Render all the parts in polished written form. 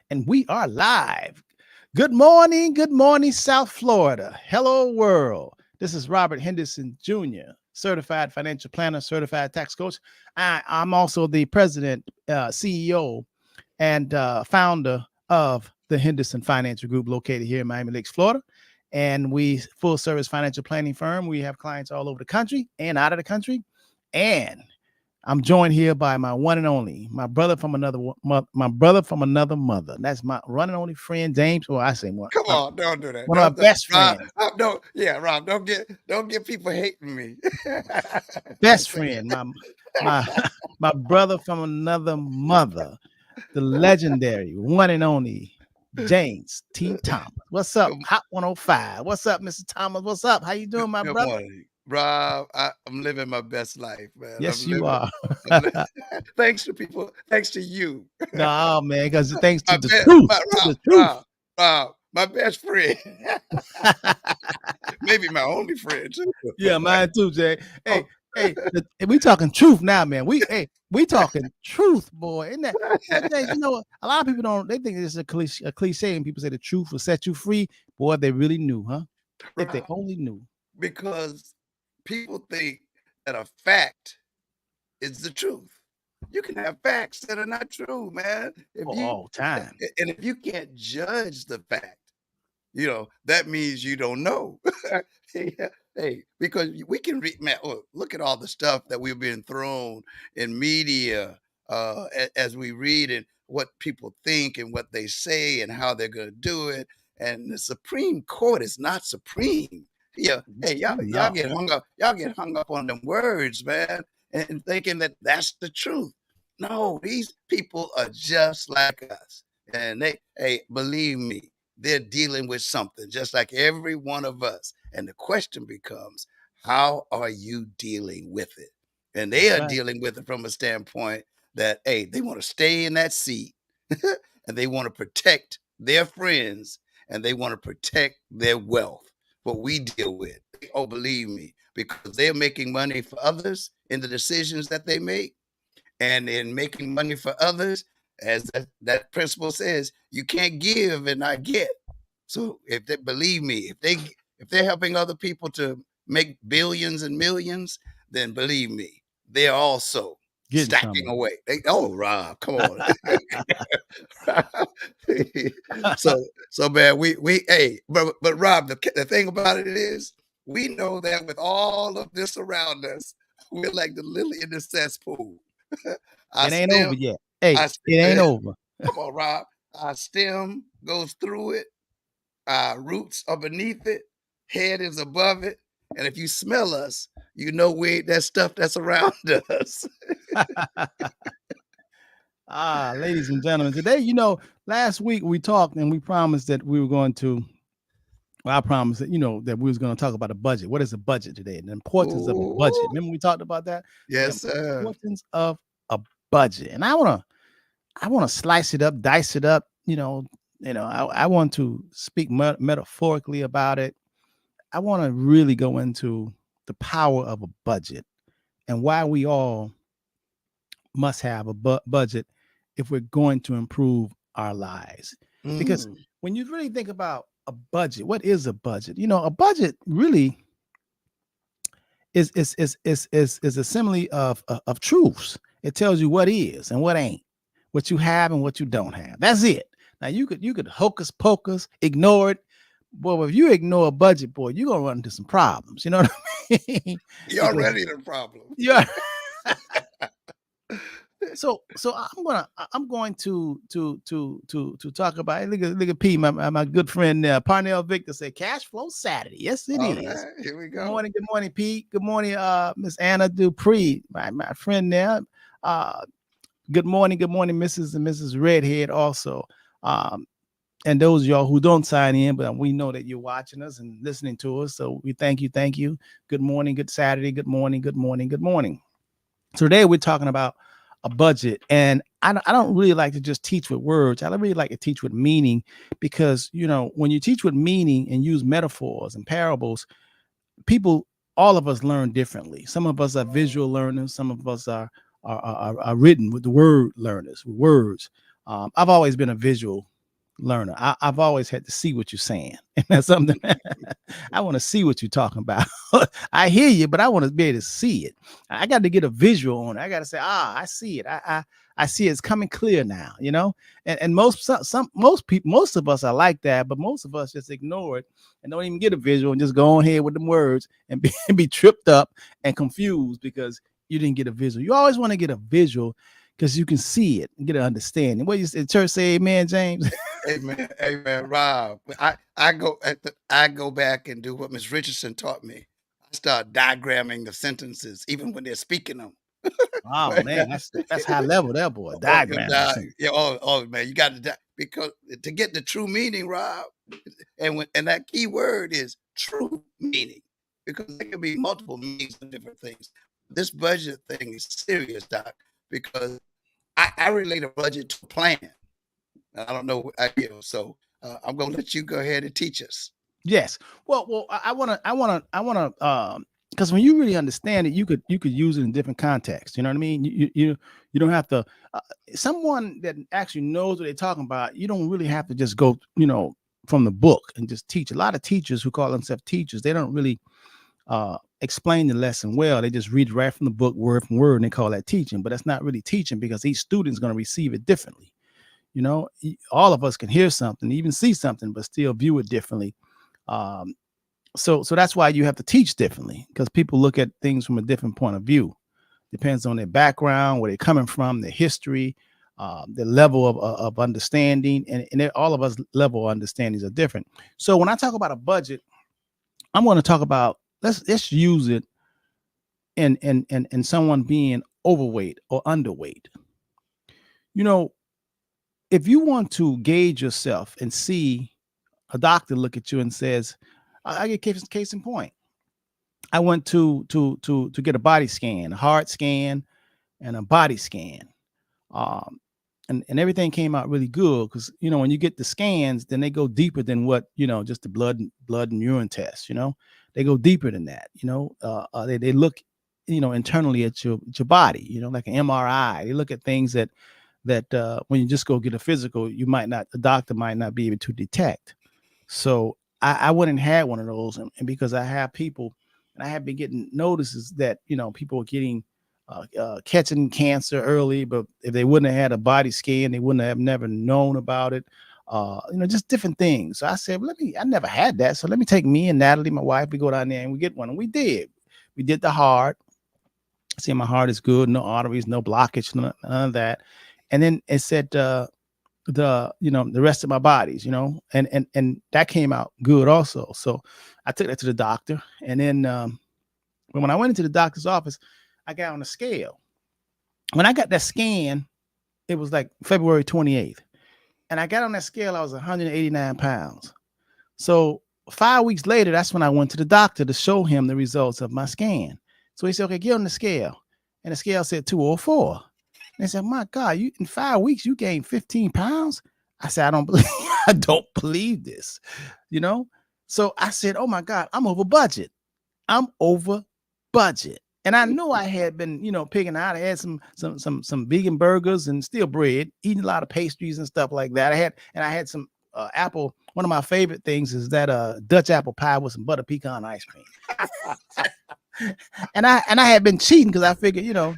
and we are live. Good morning, South Florida. Hello, world. This is Robert Henderson Jr., certified financial planner, certified tax coach. I'm also the president, CEO, and founder of the Henderson Financial Group located here in Miami Lakes, Florida. And we full service financial planning firm. We have clients all over the country and out of the country. And I'm joined here by my one and only, my brother from another mother. That's my one and only friend, James. Or I say one, Come on, don't do that. one of my best Rob, friends, don't, yeah, Rob, don't get people hating me. Don't best say friend, that. my my brother from another mother, the legendary one and only James T. Thomas. What's up, Good, Hot 105? What's up, Mr. Thomas? What's up? How you doing, my good brother? morning, Rob. I'm living my best life, man. Yes, you are. I'm li- thanks to people, thanks to you. No, man, because thanks to My the best, truth, my, to Rob, the truth. Rob, Rob, my best friend. Maybe my only friend too. Yeah, mine too, Jay. Oh, We talking truth now, man. We talking truth, boy. Isn't that? But Jay, a lot of people don't. They think it's a cliche, and people say the truth will set you free. Boy, if they really knew, huh? If they Rob, only knew. because people think that a fact is the truth. You can have facts that are not true, man. If For you all time. and if you can't judge the fact, that means you don't know. Yeah, hey, because we can read, man. Look at all the stuff that we've been thrown in media as we read and what people think and what they say and how they're going to do it. And the Supreme Court is not supreme. Yeah, hey, y'all No. get hung up. Y'all get hung up on them words, man, and thinking that that's the truth. No, these people are just like us, and hey, believe me, they're dealing with something just like every one of us. And the question becomes, how are you dealing with it? And they That's are right. dealing with it from a standpoint that, hey, they want to stay in that seat and they want to protect their friends and they want to protect their wealth. What we deal with, oh, believe me, because they're making money for others in the decisions that they make and in making money for others, as that principle says, you can't give and not get. So if they believe me, if they're helping other people to make billions and millions, then believe me, they're also Getting stacking some. away. Oh, Rob, come on. so man, we hey, but Rob, the thing about it is, we know that with all of this around us, we're like the lily in the cesspool. Our It ain't stem, over yet. Hey, our, it ain't over. come on, Rob. Our stem goes through it. Our roots are beneath it. Head is above it. And if you smell us, you know we ain't that stuff that's around us. Ladies and gentlemen, today, last week we talked and we promised that we were going to. Well, I promised that that we was going to talk about a budget. What is a budget today? The importance of a budget. Ooh, Remember we talked about that? The yes, sir. importance of a budget. And I want to slice it up, dice it up. I want to speak metaphorically about it. I want to really go into the power of a budget and why we all must have a budget if we're going to improve our lives. Because Mm, when you really think about a budget, what is a budget? A budget really is a simile of truths. It tells you what is and what ain't, what you have and what you don't have. That's it. Now you could hocus pocus, ignore it. Boy, if you ignore a budget, boy, you're gonna run into some problems. You know what I mean? you're Because already the problem. yeah. So I'm going to talk about it. Look at P, my good friend Parnell Victor said cash flow Saturday. Yes, it All is. right, here we Good go. morning, Pete. Good morning, Miss Anna Dupree, my friend there. Uh, good morning, Mrs. and Mrs. Redhead also. Um, and those of y'all who don't sign in, but we know that you're watching us and listening to us. So we thank you, thank you. Good morning, good Saturday, good morning, good morning, good morning. So today we're talking about a budget, and I don't really like to just teach with words. I really like to teach with meaning, because when you teach with meaning and use metaphors and parables, people, all of us learn differently. Some of us are visual learners. Some of us are written with the word learners, with words. I've always been a visual learner. I've always had to see what you're saying. And that's something I want to see what you're talking about. I hear you, but I want to be able to see it. I got to get a visual on it. I got to say, I see it. I see it's coming clear now, you know. And most people, most of us are like that, but most of us just ignore it and don't even get a visual and just go on here with them words and be tripped up and confused because you didn't get a visual. You always want to get a visual because you can see it and get an understanding. What you said, church say amen, James? Amen. Amen. Rob. I go back and do what Miss Richardson taught me. I start diagramming the sentences, even when they're speaking them. Oh man, that's high level there, boy. Oh, Diagram. yeah, oh man, you got to because to get the true meaning, Rob, and that key word is true meaning, because there can be multiple meanings of different things. This budget thing is serious, Doc, because I relate a budget to a plan. I don't know, so I'm gonna let you go ahead and teach us. Yes. Well, because when you really understand it, you could use it in different contexts. You know what I mean? You don't have to. Someone that actually knows what they're talking about, you don't really have to just go, from the book and just teach. A lot of teachers who call themselves teachers, they don't really explain the lesson well. They just read right from the book, word from word, and they call that teaching. But that's not really teaching because each student is going to receive it differently. All of us can hear something, even see something, but still view it differently. So that's why you have to teach differently, because people look at things from a different point of view. Depends on their background, where they're coming from, their history, the level of understanding, and all of us level of understandings are different. So when I talk about a budget, I'm going to talk about let's use it in someone being overweight or underweight. If you want to gauge yourself and see a doctor look at you and says, I get case in point. I went to get a body scan, a heart scan, and a body scan. And everything came out really good because, when you get the scans, then they go deeper than what, just the blood and urine tests, they go deeper than that. They look, internally at your body, like an MRI. They look at things that when you just go get a physical, the doctor might not be able to detect. So I went and had one of those, and because I have people, and I have been getting notices that people are getting catching cancer early, but if they wouldn't have had a body scan, they wouldn't have never known about it. Just different things. So I said, I never had that, so let me take me and Natalie, my wife, we go down there and we get one, and we did the heart. See, my heart is good, no arteries, no blockage, none of that. And then it said the rest of my bodies, and that came out good also. So I took that to the doctor, and then when I went into the doctor's office, I got on a scale. When I got that scan, it was like February 28th, and I got on that scale, I was 189 pounds. So 5 weeks later, that's when I went to the doctor to show him the results of my scan. So he said, okay, get on the scale. And the scale said 204. And I said, my God, you in 5 weeks, you gained 15 pounds. I said, I don't believe this, So I said, oh my God, I'm over budget. And I know I had been, picking out. I had some vegan burgers and still bread, eating a lot of pastries and stuff like that. I had some apple. One of my favorite things is that Dutch apple pie with some butter pecan ice cream. and I had been cheating because I figured, I'm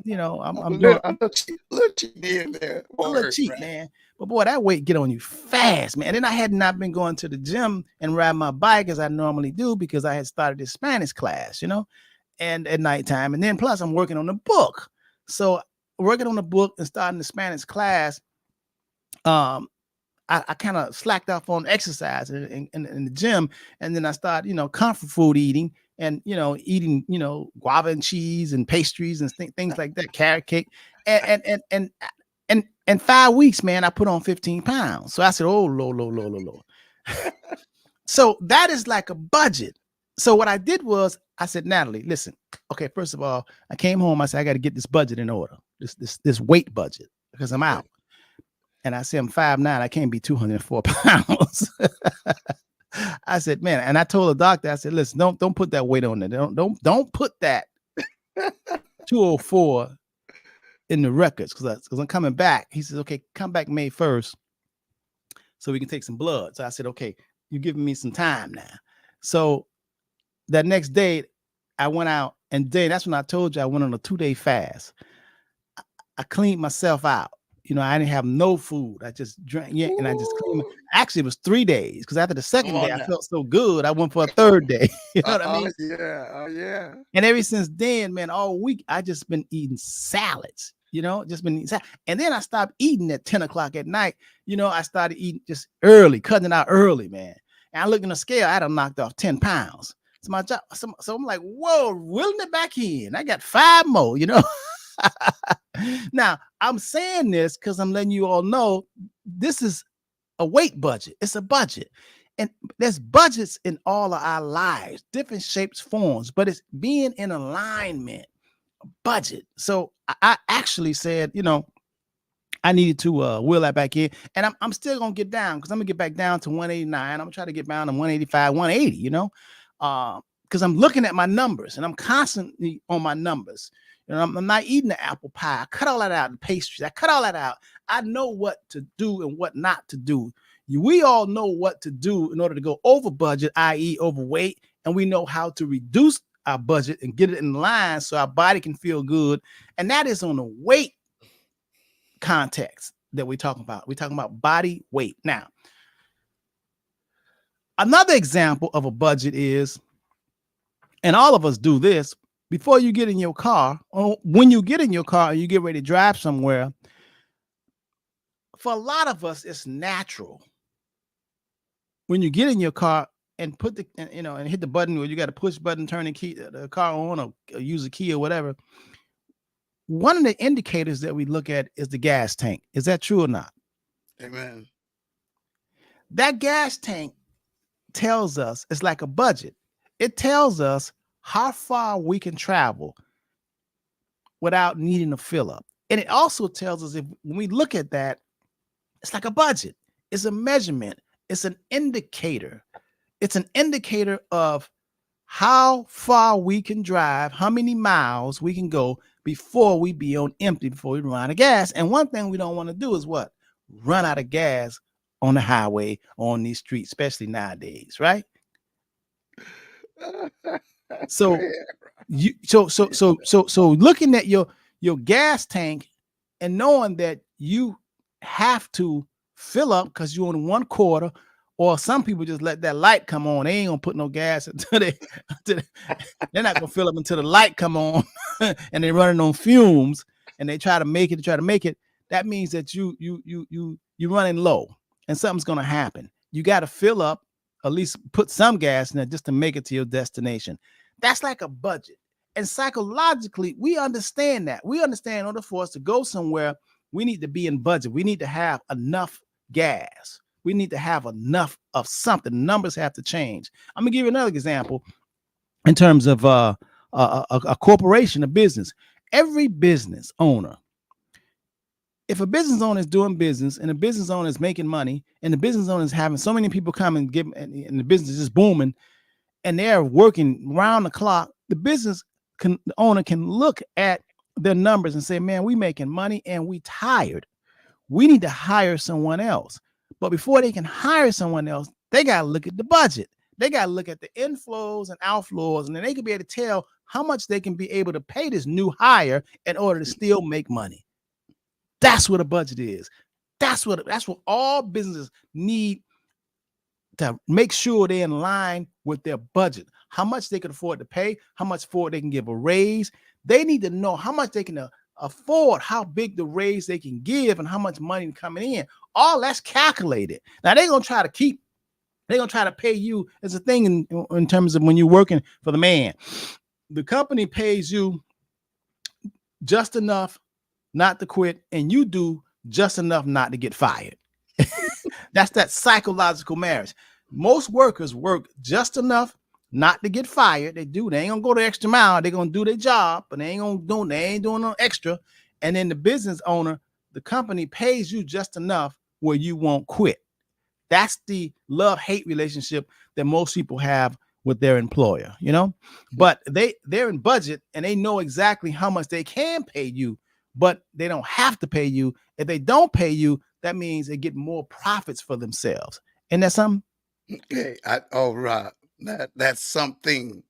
doing a little cheat in there. A little cheat, right? Man. But boy, that weight get on you fast, man. And then I had not been going to the gym and ride my bike as I normally do because I had started this Spanish class, and at nighttime. And then plus I'm working on the book. So working on the book and starting the Spanish class, I kind of slacked off on exercise in the gym. And then I started, comfort food eating and, eating, guava and cheese and pastries and things like that, carrot cake. And 5 weeks, man, I put on 15 pounds. So I said, oh, low. So that is like a budget. So what I did was I said, Natalie, listen, okay, first of all, I came home. I said, I got to get this budget in order, this weight budget, because I'm out. And I said, I'm 5'9". I can't be 204 pounds. I said, man, and I told the doctor, I said, listen, don't put that weight on there. Don't put that 204 in the records because I'm coming back. He says, okay, come back May 1st. so we can take some blood. So I said, okay, you're giving me some time now. So that next day I went out, and then that's when I told you I went on a 2-day fast. I cleaned myself out. You know, I didn't have no food. I just drank, yeah, and I just cleaned. Actually, it was 3 days, because after the second day, I felt so good. I went for a third day. You know what I mean? Yeah. And ever since then, man, all week I just been eating salads. You know, just been eating salad. And then I stopped eating at 10 o'clock at night. You know, I started eating just early, cutting it out early, man. And I looked in the scale, I had knocked off 10 pounds. It's my job. So I'm like, whoa, reeling it back in. I got 5 more, you know. Now, I'm saying this because I'm letting you all know this is a weight budget. It's a budget. And there's budgets in all of our lives, different shapes, forms, but it's being in alignment, budget. So I actually said, you know, I needed to wheel that back in, and I'm still gonna get down, because I'm gonna get back down to 189. I'm gonna try to get down to 185, 180, you know, because I'm looking at my numbers, and I'm constantly on my numbers. You know, I'm not eating the apple pie. I cut all that out, the pastries. I cut all that out. I know what to do and what not to do. We all know what to do in order to go over budget, i.e. overweight, and we know how to reduce our budget and get it in line so our body can feel good. And that is on the weight context that we're talking about. We're talking about body weight. Now, another example of a budget is, and all of us do this, before you get in your car, or when you get in your car and you get ready to drive somewhere, for a lot of us, it's natural. When you get in your car and put the, you know, and hit the button, or you got to push button, turn the key, the car on, or use a key or whatever. One of the indicators that we look at is the gas tank. Is that true or not? Amen. That gas tank tells us, it's like a budget. It tells us how far we can travel without needing to fill up. And it also tells us, if when we look at that, it's like a budget. It's a measurement. It's an indicator. It's an indicator of how far we can drive, how many miles we can go before we be on empty, before we run out of gas. And one thing we don't want to do is what? Run out of gas on the highway, on these streets, especially nowadays, right? So looking at your gas tank and knowing that you have to fill up because you're on 1/4, or some people just let that light come on. They ain't gonna put no gas until they're not gonna fill up until the light come on, and they're running on fumes, and they try to make it. That means that you're running low, and something's gonna happen. You got to fill up, at least put some gas in there just to make it to your destination. That's like a budget. And psychologically, we understand that. We understand in order for us to go somewhere, we need to be in budget. We need to have enough gas. We need to have enough of something. Numbers have to change. I'm gonna give you another example in terms of a corporation, a business. Every business owner, if a business owner is doing business and a business owner is making money, and the business owner is having so many people come and give, and the business is booming, and they're working round the clock, the owner can look at their numbers and say, man, we making money and we tired. We need to hire someone else. But before they can hire someone else, they got to look at the budget. They got to look at the inflows and outflows, and then they can be able to tell how much they can be able to pay this new hire in order to still make money. That's what a budget is. That's what all businesses need, to make sure they're in line with their budget, how much they can afford to pay, how much for they can give a raise. They need to know how much they can afford, how big the raise they can give, and how much money coming in. All that's calculated. Now they're gonna try to pay you. It's a thing in terms of when you're working for the man. The company pays you just enough not to quit, and you do just enough not to get fired. That's that psychological marriage. Most workers work just enough not to get fired. They ain't gonna go the extra mile. They're gonna do their job, but they ain't doing no extra. And then the business owner, the company pays you just enough where you won't quit. That's the love-hate relationship that most people have with their employer, you know. But they're in budget and they know exactly how much they can pay you, but they don't have to pay you. If they don't pay you, that means they get more profits for themselves. And that's something. Okay. Rob, that's something.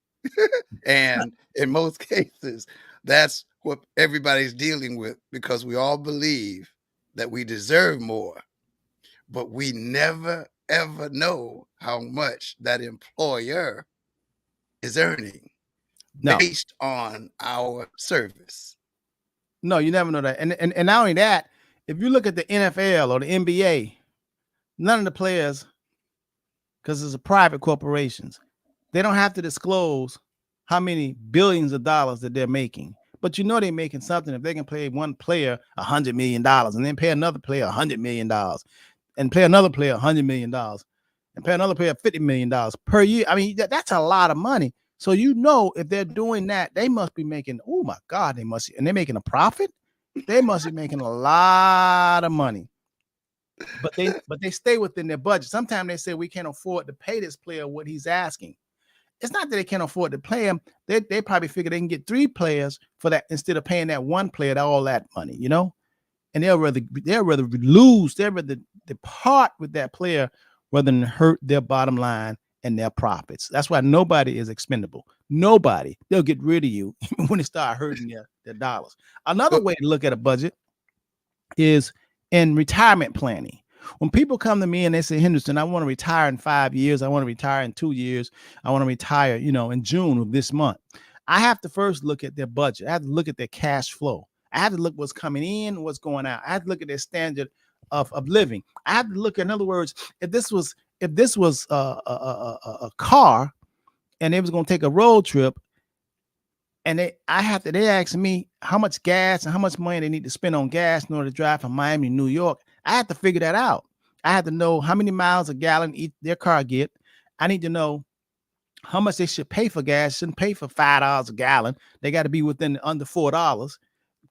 And in most cases, that's what everybody's dealing with because we all believe that we deserve more, but we never ever know how much that employer is earning No, based on our service. no, you never know that. And not only that, if you look at the NFL or the NBA, none of the players, because it's a private corporations, they don't have to disclose how many billions of dollars that they're making. But you know they're making something if they can pay one player $100 million and then pay another player $100 million and pay another player $100 million and pay another player $50 million per year. I mean, that's a lot of money. So you know if they're doing that, they must be making, oh my God, they must, and they're making a profit. They must be making a lot of money. But they stay within their budget. Sometimes they say we can't afford to pay this player what he's asking. It's not that they can't afford to play him. They probably figure they can get 3 players for that instead of paying that one player all that money, you know? And they'll rather lose, they'll rather depart with that player rather than hurt their bottom line and their profits. That's why nobody is expendable. Nobody. They'll get rid of you when they start hurting their dollars. Another way to look at a budget is in retirement planning. When people come to me and they say, Henderson, I want to retire in 5 years, I want to retire in 2 years, I want to retire, in June of this month. I have to first look at their budget. I have to look at their cash flow. I have to look what's coming in, what's going out. I have to look at their standard of living. I have to look, in other words, if this was a car and they was going to take a road trip, and they ask me how much gas and how much money they need to spend on gas in order to drive from Miami to New York. I have to figure that out. I have to know how many miles a gallon their car get. I need to know how much they should pay for gas. Shouldn't pay for $5 a gallon. They got to be within under $4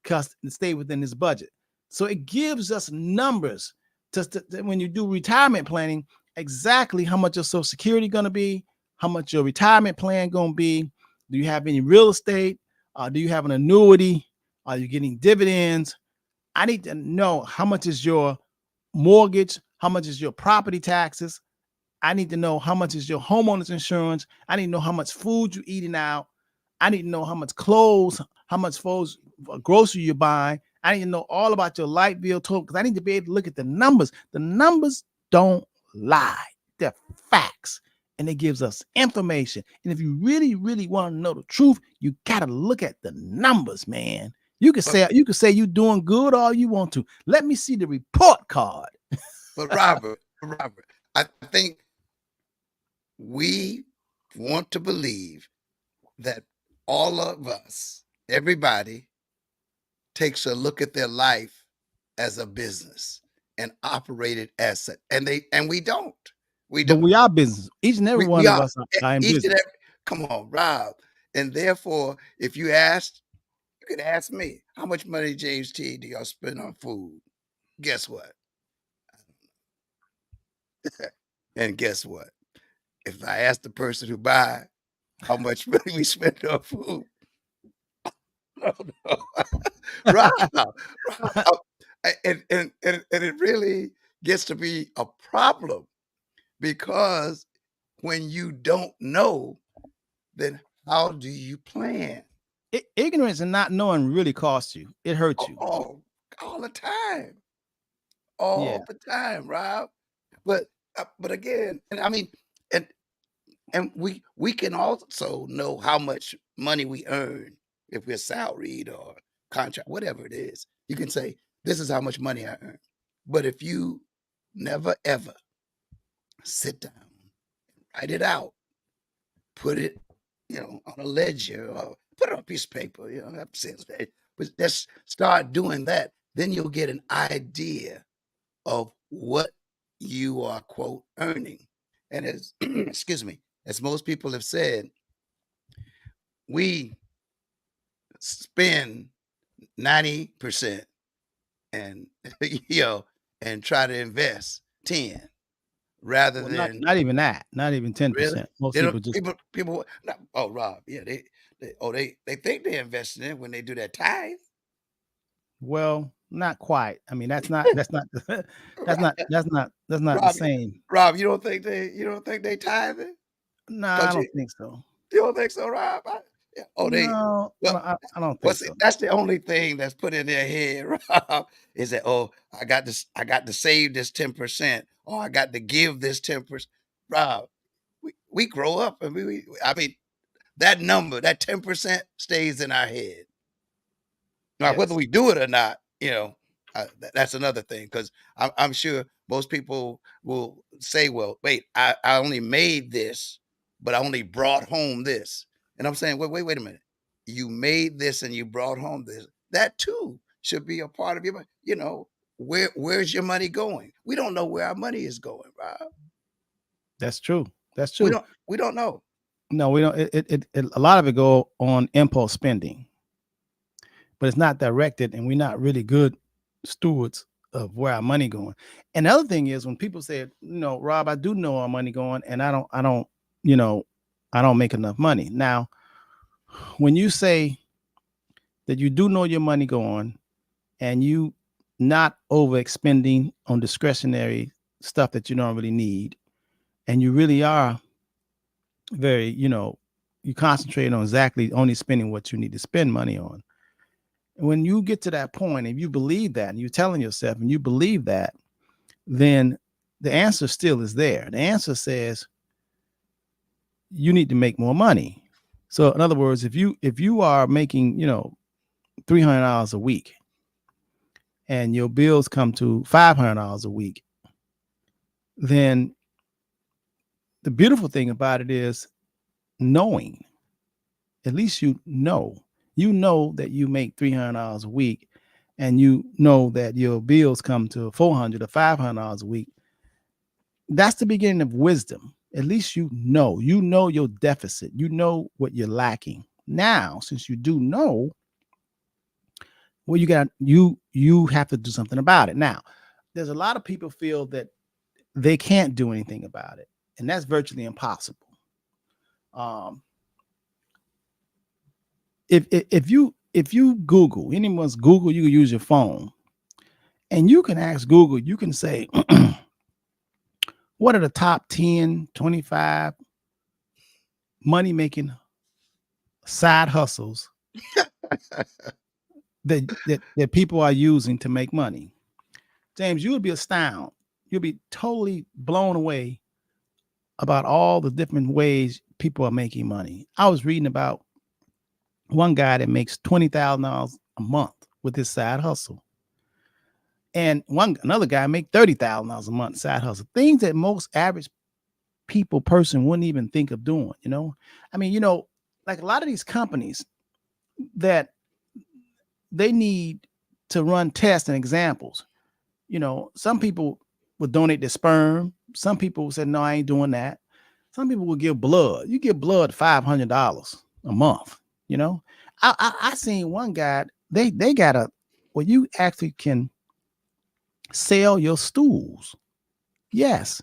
because to stay within this budget. So it gives us numbers to when you do retirement planning, exactly how much your Social Security going to be, how much your retirement plan going to be. Do you have any real estate? Do you have an annuity? Are you getting dividends? I need to know how much is your mortgage? How much is your property taxes? I need to know how much is your homeowner's insurance. I need to know how much food you're eating out. I need to know how much clothes, how much grocery you're buying. I need to know all about your light bill total because I need to be able to look at the numbers. The numbers don't lie. They're facts. And it gives us information. And if you really, really want to know the truth, you got to look at the numbers, man. You can say you're doing good all you want to. Let me see the report card. But Robert, I think we want to believe that all of us, everybody, takes a look at their life as a business and operate it as such. And we don't. But we are business. Each and every one of us are in business. Come on, Rob. And therefore, if you could ask me, how much money, James T, do y'all spend on food? Guess what? And guess what? If I ask the person who buy how much money we spend on food, Rob, and it really gets to be a problem because when you don't know, then how do you plan? Ignorance and not knowing really costs you. It hurts you. All the time. All the time, Rob. But again, and I mean, and we can also know how much money we earn if we're salaried or contract, whatever it is. You can say, this is how much money I earn. But if you never ever sit down, write it out, put it, on a ledger or put it on a piece of paper, have sales page. But just start doing that. Then you'll get an idea of what you are, quote, earning. And as, excuse me, as most people have said, we spend 90% and, and try to invest 10 rather than not even that, not even 10%. Really? Most people Rob, yeah, they think they're investing in it when they do that tithe. Well, Not quite. I mean, that's not that's not the Rob, same. Rob, you don't think they tithing? No, I Don't don't you? think so. You don't think so, Rob? Yeah. Oh, they. No, Well, I don't well, think see, so. that's the only thing that's put in their head, Rob, is that, oh, I got this, I got to save this 10%, or I got to give this 10%. Rob, we grow up and I mean, that number, that 10% stays in our head. Now, whether Yes, we do it or not, that's another thing. Because I'm sure most people will say, "Well, wait, I only made this, but I only brought home this." And I'm saying, wait a minute. You made this and you brought home this. That too should be a part of your money. Where's your money going? We don't know where our money is going, Rob. that's true. That's We true. don't. We don't know. No, we don't. A lot of it go on impulse spending, but it's not directed, and we're not really good stewards of where our money going. And the other thing is when people say, Rob, I do know our money going, and you know, I don't make enough money. Now, when you say that you do know your money going, and you not overexpending on discretionary stuff that you don't really need, and you really are very, you concentrate on exactly only spending what you need to spend money on. When you get to that point, if you believe that and you're telling yourself and you believe that, then the answer still is there. The answer says you need to make more money. So in other words, if you are making, $300 a week and your bills come to $500 a week, then the beautiful thing about it is knowing, at least you know that you make $300 a week, and you know that your bills come to $400 or $500 a week. That's the beginning of wisdom. At least you know your deficit, you know what you're lacking. Now, since you do know, well, you have to do something about it. Now, there's a lot of people feel that they can't do anything about it, and that's virtually impossible. Um, if you Google, anyone's Google, you can use your phone, and you can ask Google, you can say, what are the top 10, 25 money making side hustles that people are using to make money? James, you would be astounded. You'll be totally blown away about all the different ways people are making money. I was reading about one guy that makes $20,000 a month with his side hustle. And another guy make $30,000 a month side hustle. Things that most average person wouldn't even think of doing, I mean, like a lot of these companies that they need to run tests and examples. Some people would donate their sperm. Some people said, no, I ain't doing that. Some people will give blood. You give blood $500 a month. I seen one guy, they got you actually can sell your stools. Yes.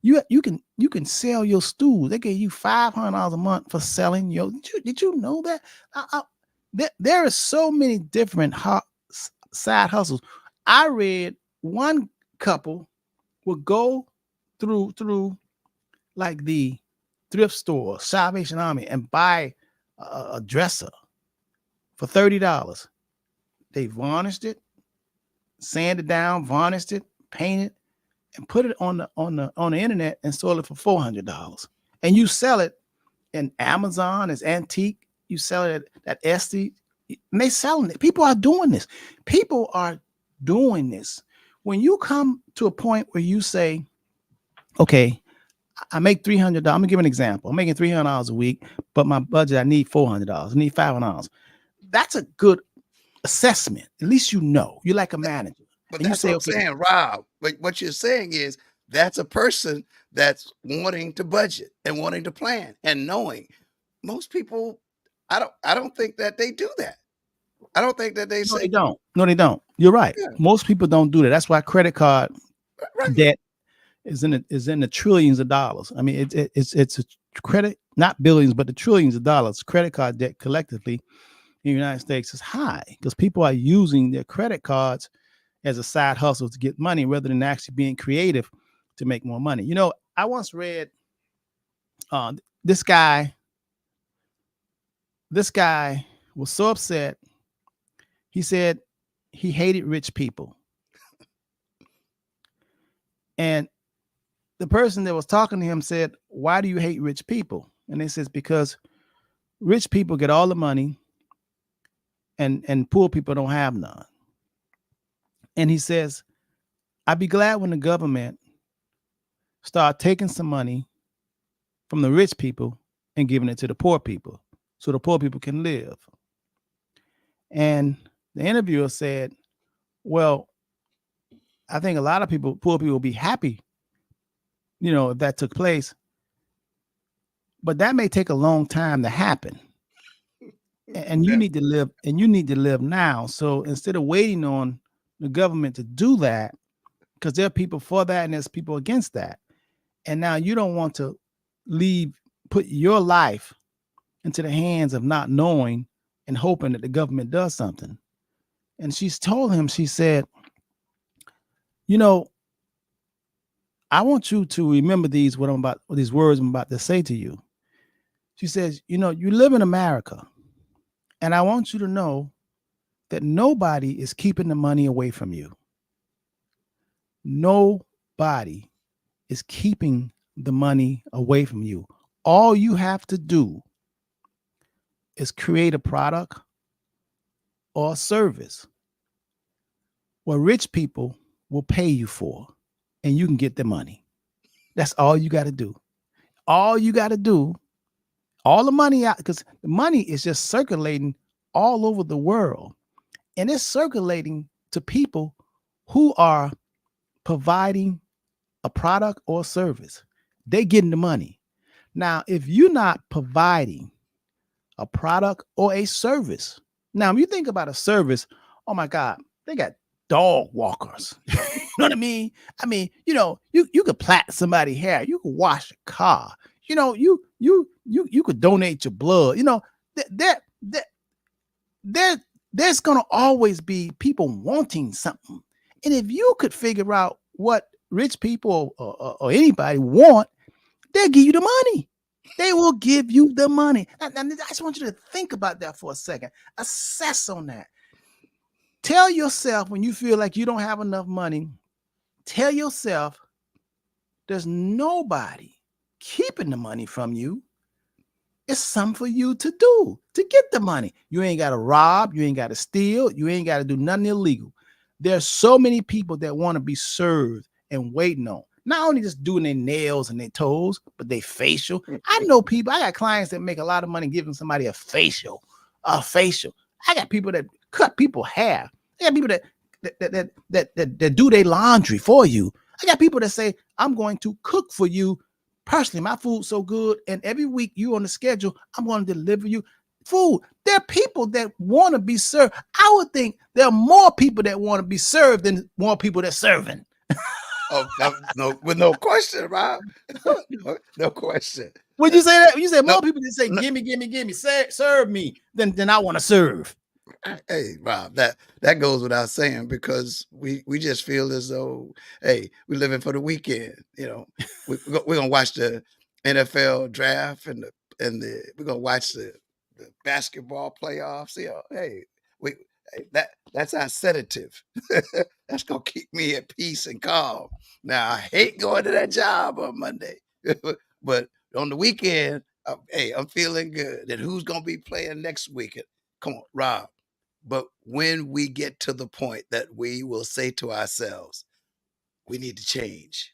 You can sell your stools. They gave you $500 a month for selling your. Did you know that? There are so many different side hustles. I read one couple would go through like the thrift store, Salvation Army, and buy a dresser for $30. They varnished it, sanded down, varnished it, painted, and put it on the internet and sold it for $400. And you sell it in Amazon as antique. You sell it at Etsy, and they selling it. People are doing this. People are doing this. When you come to a point where you say, okay, I make $300. I'm gonna give an example. I'm making $300 a week, but my budget, I need $400. I need $500. That's a good assessment. At least you're like a manager, But and you that's what say, I'm okay, saying, Rob. But what you're saying is that's a person that's wanting to budget and wanting to plan and knowing. Most people, I don't think that they do that. I don't think that they no, they say, don't. No, they don't. You're right. yeah, Most people don't do that. That's why credit card right. debt is in the trillions of dollars. I mean, it's a credit, not billions, but the trillions of dollars. Credit card debt collectively in the United States is high because people are using their credit cards as a side hustle to get money rather than actually being creative to make more money. You know, I once read uh, this guy. This guy was so upset. He said he hated rich people, and the person that was talking to him said, "Why do you hate rich people?" And he says, "Because rich people get all the money, and poor people don't have none." And he says, "I'd be glad when the government start taking some money from the rich people and giving it to the poor people, so the poor people can live." And the interviewer said, "Well, I think a lot of people, poor people, will be happy, if that took place, but that may take a long time to happen. And you Yeah. need to live, and you need to live now. So instead of waiting on the government to do that, because there are people for that and there's people against that, and now you don't want to put your life into the hands of not knowing and hoping that the government does something." And she's told him, she said, "You know, I want you to remember these words I'm about to say to you." She says, "You live in America, and I want you to know that nobody is keeping the money away from you. Nobody is keeping the money away from you. All you have to do is create a product or a service where rich people will pay you for, and you can get the money. That's all you got to do. All you got to do, all the money out, because the money is just circulating all over the world, and it's circulating to people who are providing a product or service. They're getting the money. Now, if you're not providing a product or a service, now if you think about a service, oh my God, they got dog walkers. You know what I mean? I mean, you could plait somebody's hair, you could wash a car, you could donate your blood. There, there, there there's gonna always be people wanting something. And if you could figure out what rich people or anybody want, they'll give you the money. They will give you the money. And I just want you to think about that for a second. Assess on that. Tell yourself when you feel like you don't have enough money, tell yourself there's nobody keeping the money from you. It's something for you to do to get the money. You ain't got to rob. You ain't got to steal. You ain't got to do nothing illegal. There's so many people that want to be served and waiting on. Not only just doing their nails and their toes, but they facial. I know people, I got clients that make a lot of money giving somebody a facial. I got people that cut people hair. I got people that do their laundry for you. I got people that say, I'm going to cook for you personally. My food's so good, and every week you on the schedule, I'm going to deliver you food. There are people that want to be served. I would think there are more people that want to be served than more people that serving. Oh, no, with no question, Rob. No question. Would you say that? You said more No, people that say, no. "Give me, serve me," than I want to serve. Hey, Rob, that goes without saying, because we just feel as though, hey, we're living for the weekend. We're gonna watch the NFL draft and we're gonna watch the basketball playoffs. Hey, we that's our sedative. That's gonna keep me at peace and calm. Now I hate going to that job on Monday, but on the weekend, hey, I'm feeling good. And who's gonna be playing next weekend? Come on, Rob. But when we get to the point that we will say to ourselves, we need to change.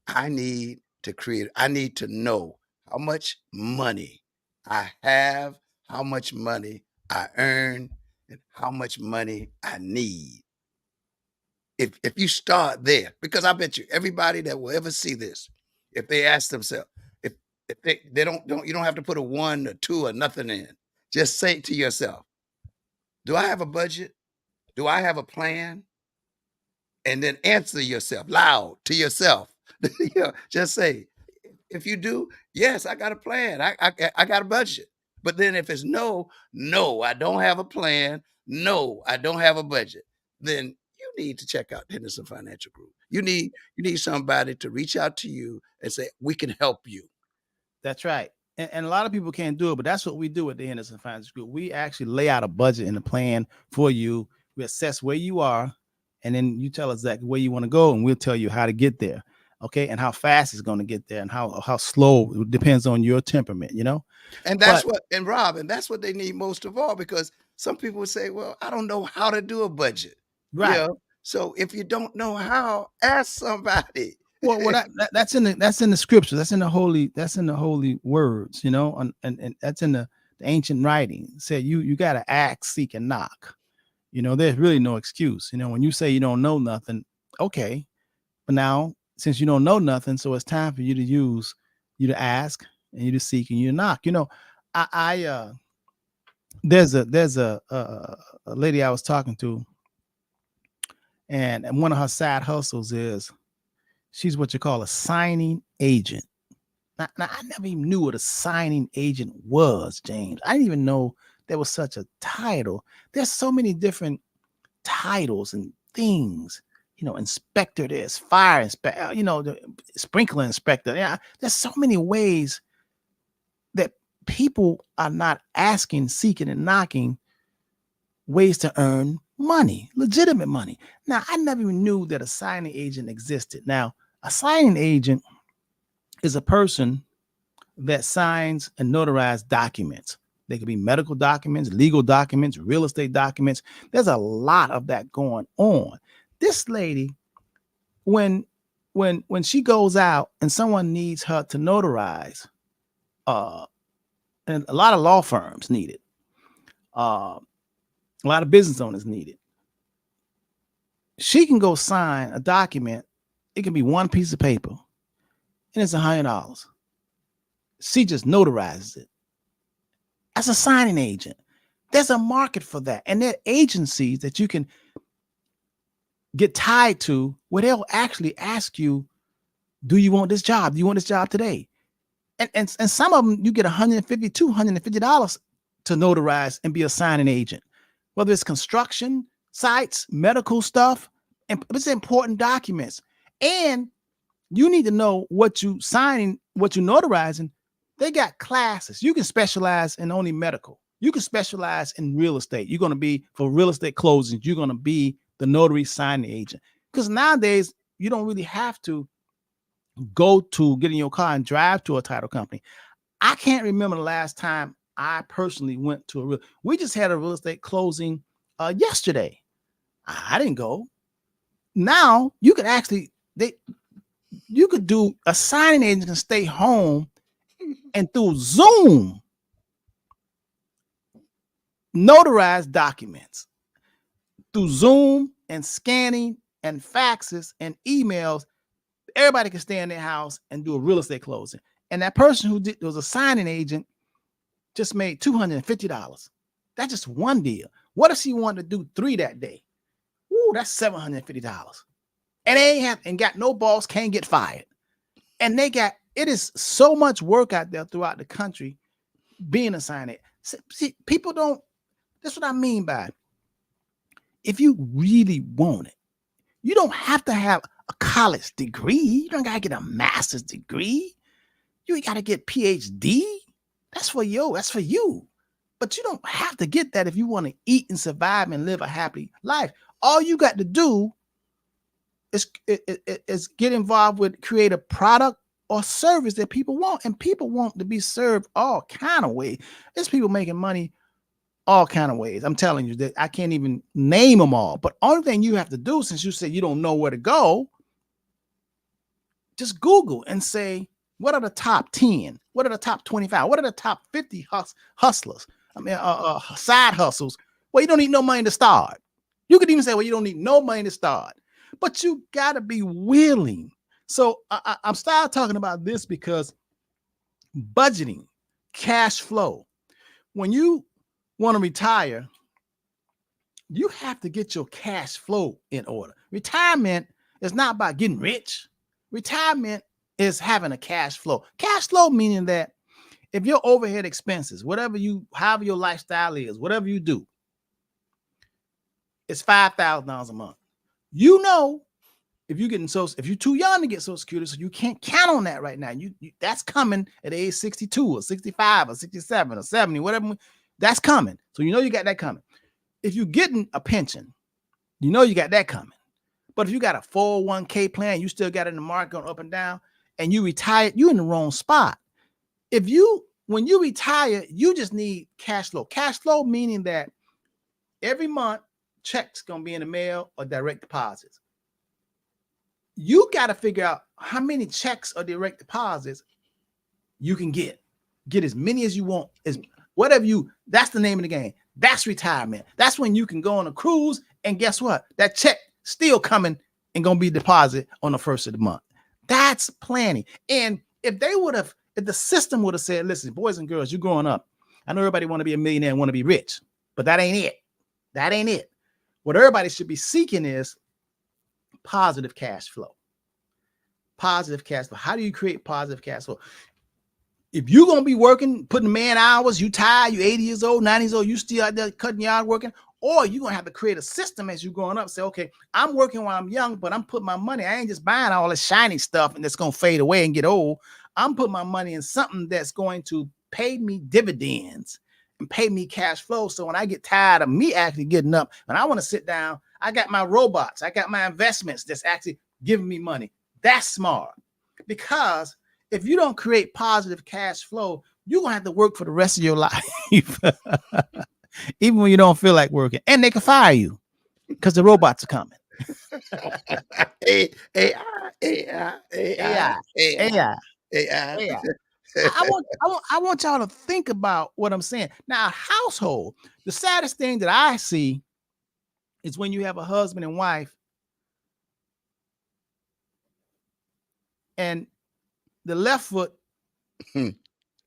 I need I need to know how much money I have, how much money I earn, and how much money I need. If you start there, because I bet you everybody that will ever see this, if they ask themselves, if they don't you don't have to put a one or two or nothing in. Just say to yourself, do I have a budget? Do I have a plan? And then answer yourself loud to yourself. Just say, if you do, yes, I got a plan. I got a budget. But then if it's no, I don't have a plan. No, I don't have a budget. Then you need to check out Henderson Financial Group. You need somebody to reach out to you and say, we can help you. That's right. And a lot of people can't do it, but that's what we do at the Henderson Financial Group. We actually lay out a budget and a plan for you. We assess where you are, and then you tell us exactly where you want to go, and we'll tell you how to get there. Okay, and how fast it's going to get there, and how slow. It depends on your temperament, you know. And that's Rob, and that's what they need most of all, because some people would say, well, I don't know how to do a budget. Right. You know? So if you don't know how, ask somebody. Well, that's in the scriptures. That's in the holy words, you know, and that's in the ancient writing. It said you got to ask, seek, and knock. You know, there's really no excuse. You know, when you say you don't know nothing, okay, but now since you don't know nothing, so it's time for you to ask and you to seek and you to knock. You know, there's a lady I was talking to, and one of her side hustles is she's what you call a signing agent. Now, I never even knew what a signing agent was, James. I didn't even know there was such a title. There's so many different titles and things. You know, inspector this, fire inspector, you know, the sprinkler inspector. Yeah, there's so many ways that people are not asking, seeking, and knocking ways to earn money, legitimate money. Now, I never even knew that a signing agent existed. Now, a signing agent is a person that signs and notarizes documents. They could be medical documents, legal documents, real estate documents. There's a lot of that going on. This lady, when she goes out and someone needs her to notarize, and a lot of law firms need it, a lot of business owners need it. She can go sign a document. It can be one piece of paper, and it's $100. She just notarizes it. As a signing agent, there's a market for that, and there are agencies that you can get tied to where they'll actually ask you, do you want this job? Do you want this job today? And some of them you get $150, $250 to notarize and be a signing agent, whether it's construction sites, medical stuff, and it's important documents. And you need to know what you signing, what you notarizing. They got classes. You can specialize in only medical. You can specialize in real estate. You're going to be for real estate closings. You're going to be the notary signing agent, because nowadays you don't really have to go to get in your car and drive to a title company. I can't remember the last time I personally went to we just had a real estate closing yesterday. I didn't go. Now you could actually, you could do a signing agent and stay home and through Zoom notarize documents through Zoom and scanning and faxes and emails. Everybody can stay in their house and do a real estate closing. And that person who was a signing agent just made $250. That's just one deal. What if she wanted to do 3 that day? Ooh, that's $750. And they ain't got no boss, can't get fired. And it is so much work out there throughout the country being a signing. See, people don't, that's what I mean by it. If you really want it, you don't have to have a college degree. You don't got to get a master's degree. You got to get PhD. That's for you. But you don't have to get that if you want to eat and survive and live a happy life. All you got to do is get involved with create a product or service that people want. And people want to be served all kind of ways. There's people making money all kind of ways. I'm telling you that I can't even name them all. But only thing you have to do, since you said you don't know where to go, just Google and say, what are the top 10? What are the top 25? What are the top 50 hustlers? I mean, side hustles. Well, you don't need no money to start. You could even say, well, you don't need no money to start, but you got to be willing. So I'm starting talking about this because budgeting, cash flow, when you want to retire, you have to get your cash flow in order. Retirement is not about getting rich. Retirement is having a cash flow. Cash flow meaning that if your overhead expenses, however your lifestyle is, whatever you do, it's $5,000 a month. You know, if you're too young to get Social Security, so you can't count on that right now. You that's coming at age 62 or 65 or 67 or 70, whatever. That's coming. So you know you got that coming. If you're getting a pension, you know you got that coming. But if you got a 401k plan, you still got it in the market going up and down, and you retired, you're in the wrong spot. When you retire, you just need cash flow. Cash flow meaning that every month checks gonna be in the mail or direct deposits. You got to figure out how many checks or direct deposits you can get. Get as many as you want, as whatever that's the name of the game. That's retirement. That's when you can go on a cruise, and guess what? That check still coming and gonna be deposited on the first of the month. That's planning. And if the system would have said, listen, boys and girls, you're growing up. I know everybody want to be a millionaire and want to be rich, but that ain't it. That ain't it. What everybody should be seeking is positive cash flow. Positive cash flow. How do you create positive cash flow? If you're going to be working, putting man hours, you tired, you 80 years old, 90 years old, you still out there cutting yard working, or you're going to have to create a system as you're growing up. Say, okay, I'm working while I'm young, but I'm putting my money. I ain't just buying all this shiny stuff and that's going to fade away and get old. I'm putting my money in something that's going to pay me dividends and pay me cash flow. So when I get tired of me actually getting up and I want to sit down, I got my robots, I got my investments that's actually giving me money. That's smart. Because if you don't create positive cash flow, you're going to have to work for the rest of your life. Even when you don't feel like working. And they can fire you because the robots are coming. AI. I want y'all to think about what I'm saying. Now, a household, the saddest thing that I see is when you have a husband and wife and the left foot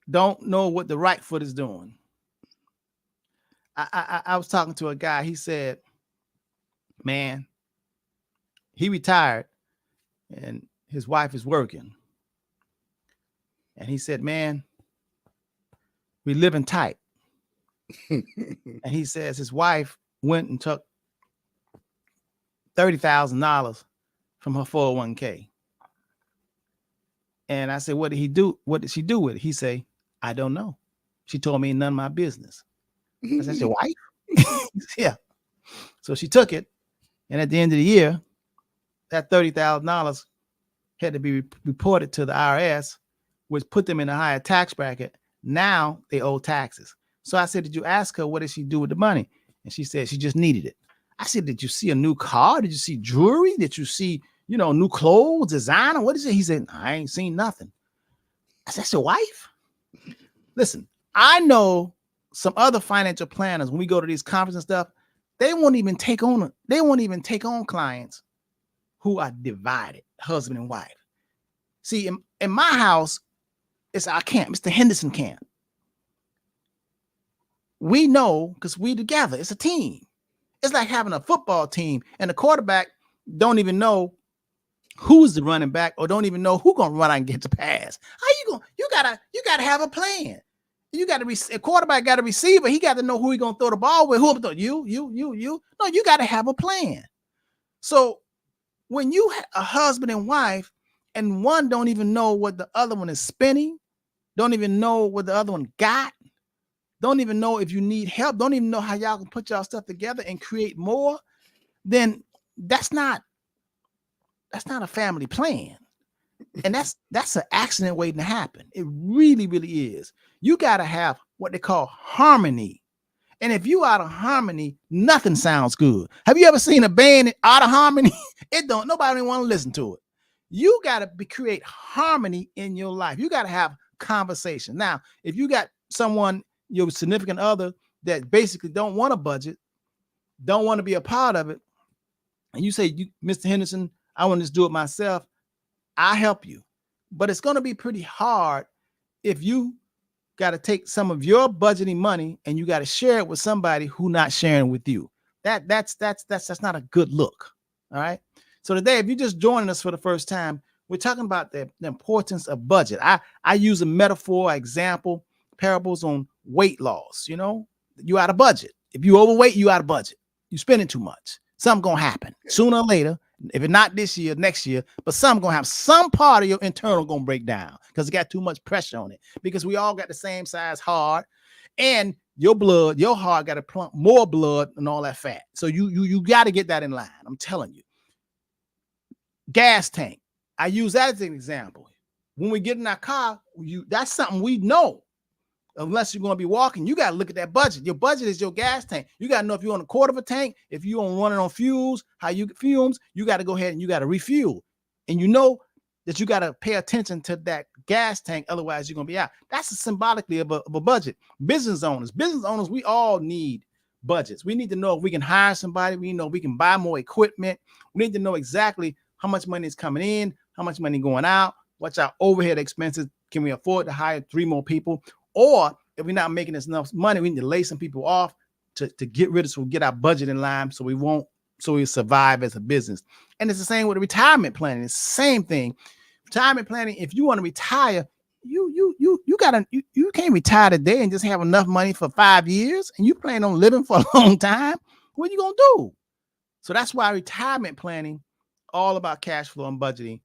don't know what the right foot is doing. I was talking to a guy. He said, man, he retired and his wife is working. And he said, man, we living tight. And he says his wife went and took $30,000 from her 401k. And I said, what did he do? What did she do with it? He say, I don't know. She told me none of my business. I said, your wife? Yeah. So she took it. And at the end of the year, that $30,000 had to be reported to the IRS, which put them in a higher tax bracket. Now they owe taxes. So I said, did you ask her what did she do with the money? And she said she just needed it. I said, did you see a new car? Did you see jewelry? Did you see, new clothes, designer? What is it? He said, I ain't seen nothing. I said, that's your wife? Listen, I know some other financial planners, when we go to these conferences and stuff, they won't even take on clients who are divided, husband and wife. See, in my house, it's our camp. It's the Henderson camp. We know because we together. It's a team. It's like having a football team and the quarterback don't even know who's the running back or don't even know who's going to run out and get the pass. How you going? You gotta have a plan. You got to a quarterback got a receiver. He got to know who he going to throw the ball with. Who you? No, you got to have a plan. So when you have a husband and wife and one don't even know what the other one is spending, don't even know what the other one got, don't even know if you need help, don't even know how y'all can put y'all stuff together and create more, then that's not a family plan. And that's an accident waiting to happen. It really, really is. You got to have what they call harmony. And if you out of harmony, nothing sounds good. Have you ever seen a band out of harmony? Nobody want to listen to it. You got to create harmony in your life. You got to have conversation. Now, if you got someone, your significant other, that basically don't want a budget, don't want to be a part of it, and you say, Mr. Henderson, I want to just do it myself, I'll help you. But it's going to be pretty hard if you got to take some of your budgeting money and you got to share it with somebody who not sharing with you. That's not a good look. All right. So today, if you're just joining us for the first time, we're talking about the importance of budget. I use a metaphor, example, parables on weight loss. You out of budget. If you overweight, you out of budget. You spending too much. Something gonna happen sooner or later. If it's not this year, next year, but something gonna have some part of your internal gonna break down because it got too much pressure on it. Because we all got the same size heart, and your blood, your heart got to pump more blood and all that fat. So you got to get that in line. I'm telling you. Gas tank. I use that as an example. When we get in our car, that's something we know. Unless you're going to be walking, you got to look at that budget. Your budget is your gas tank. You got to know if you're on a quarter of a tank, if you're on running on fumes, you got to go ahead and you got to refuel. And you know that you got to pay attention to that gas tank. Otherwise, you're going to be out. That's symbolically of a budget. Business owners, we all need budgets. We need to know if we can hire somebody. We know we can buy more equipment. We need to know exactly how much money is coming in, how much money going out, what's our overhead expenses. Can we afford to hire 3 more people? Or if we're not making enough money, we need to lay some people off to get rid of, so we get our budget in line, so we survive as a business. And it's the same with the retirement planning. It's the same thing. Retirement planning, if you want to retire, you can't retire today and just have enough money for 5 years and you plan on living for a long time. What are you gonna do? So that's why retirement planning, all about cash flow and budgeting.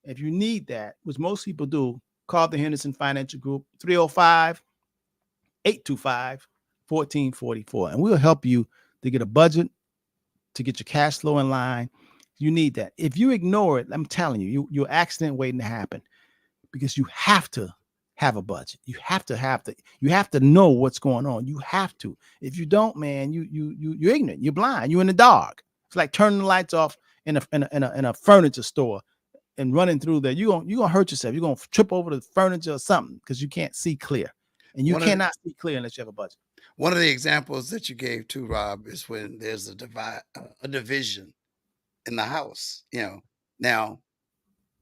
If you need that, which most people do, call the Henderson Financial Group, 305-825-1444. And we'll help you to get a budget, to get your cash flow in line. You need that. If you ignore it, I'm telling you, you're accident waiting to happen, because you have to have a budget. You have to know what's going on. You have to. If you don't, man, you're ignorant. You're blind. You're in the dark. It's like turning the lights off in a furniture store and running through there. You're gonna hurt yourself. You're gonna trip over the furniture or something because you can't see clear. And you cannot see clear unless you have a budget. One of the examples that you gave too, Rob, is when there's a division in the house. Now,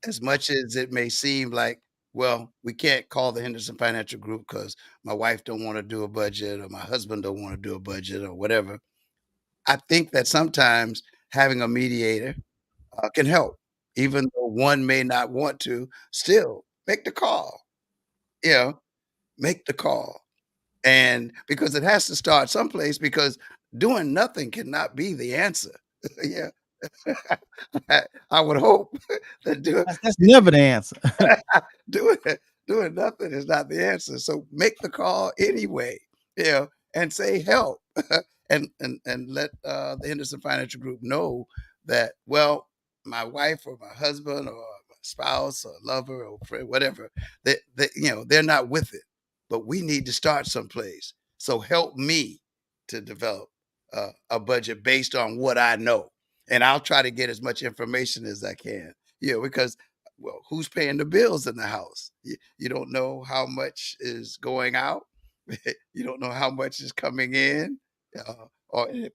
as much as it may seem like, well, we can't call the Henderson Financial Group because my wife don't want to do a budget, or my husband don't want to do a budget, or whatever. I think that sometimes having a mediator can help, even though one may not want to. Still, make the call. Make the call. And because it has to start someplace, because doing nothing cannot be the answer. Yeah. I would hope that That's never the answer. doing doing nothing is not the answer. So make the call anyway, and say help, and let the Henderson Financial Group know that, well, my wife or my husband or my spouse or lover or friend, whatever, that they're not with it, but we need to start someplace. So help me to develop a budget based on what I know, and I'll try to get as much information as I can. Because, well, who's paying the bills in the house? You don't know how much is going out. You don't know how much is coming in.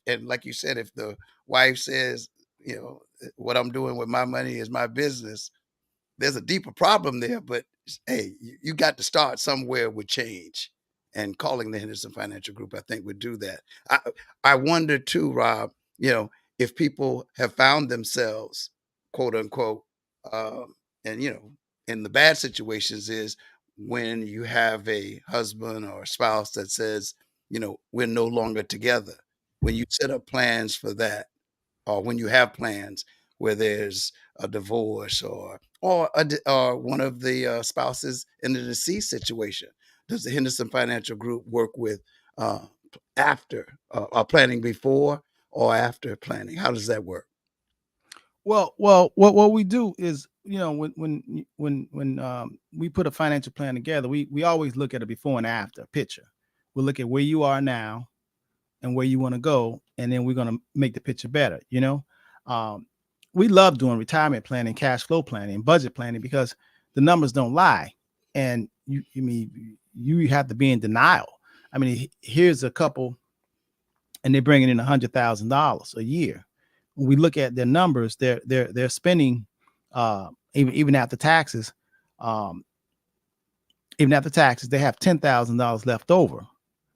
And like you said, if the wife says, what I'm doing with my money is my business, there's a deeper problem there. But hey, you got to start somewhere with change. And calling the Henderson Financial Group, I think, would do that. I wonder too, Rob, if people have found themselves, quote unquote, and in the bad situations, is when you have a husband or a spouse that says, we're no longer together. When you set up plans for that, or when you have plans where there's a divorce, or one of the spouses in the deceased situation, does the Henderson Financial Group work with after planning, before or after planning? How does that work? Well, what we do is, when we put a financial plan together, we always look at a before and after picture. We'll look at where you are now and where you want to go, and then we're going to make the picture better. We love doing retirement planning, cash flow planning, budget planning, because the numbers don't lie, and you have to be in denial. Here's a couple, and they're bringing in $100,000 a year. When we look at their numbers, they're spending even after taxes. Even after taxes, they have $10,000 left over.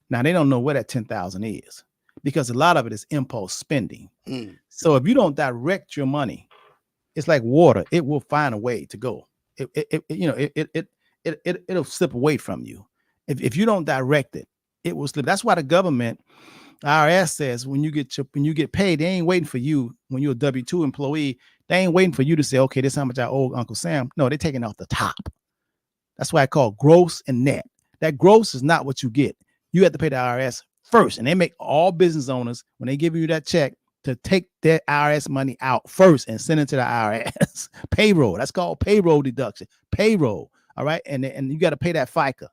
Now they don't know where that 10,000 is, because a lot of it is impulse spending. So if you don't direct your money, it's like water; it will find a way to go. It'll slip away from you. If you don't direct it, it will slip. That's why the government IRS says when you get paid, they ain't waiting for you when you're a W-2 employee. They ain't waiting for you to say, okay, this is how much I owe Uncle Sam. No, they're taking off the top. That's why I call gross and net. That gross is not what you get. You have to pay the IRS first. And they make all business owners, when they give you that check, to take their IRS money out first and send it to the IRS. Payroll. That's called payroll deduction. Payroll. All right. And you got to pay that FICA,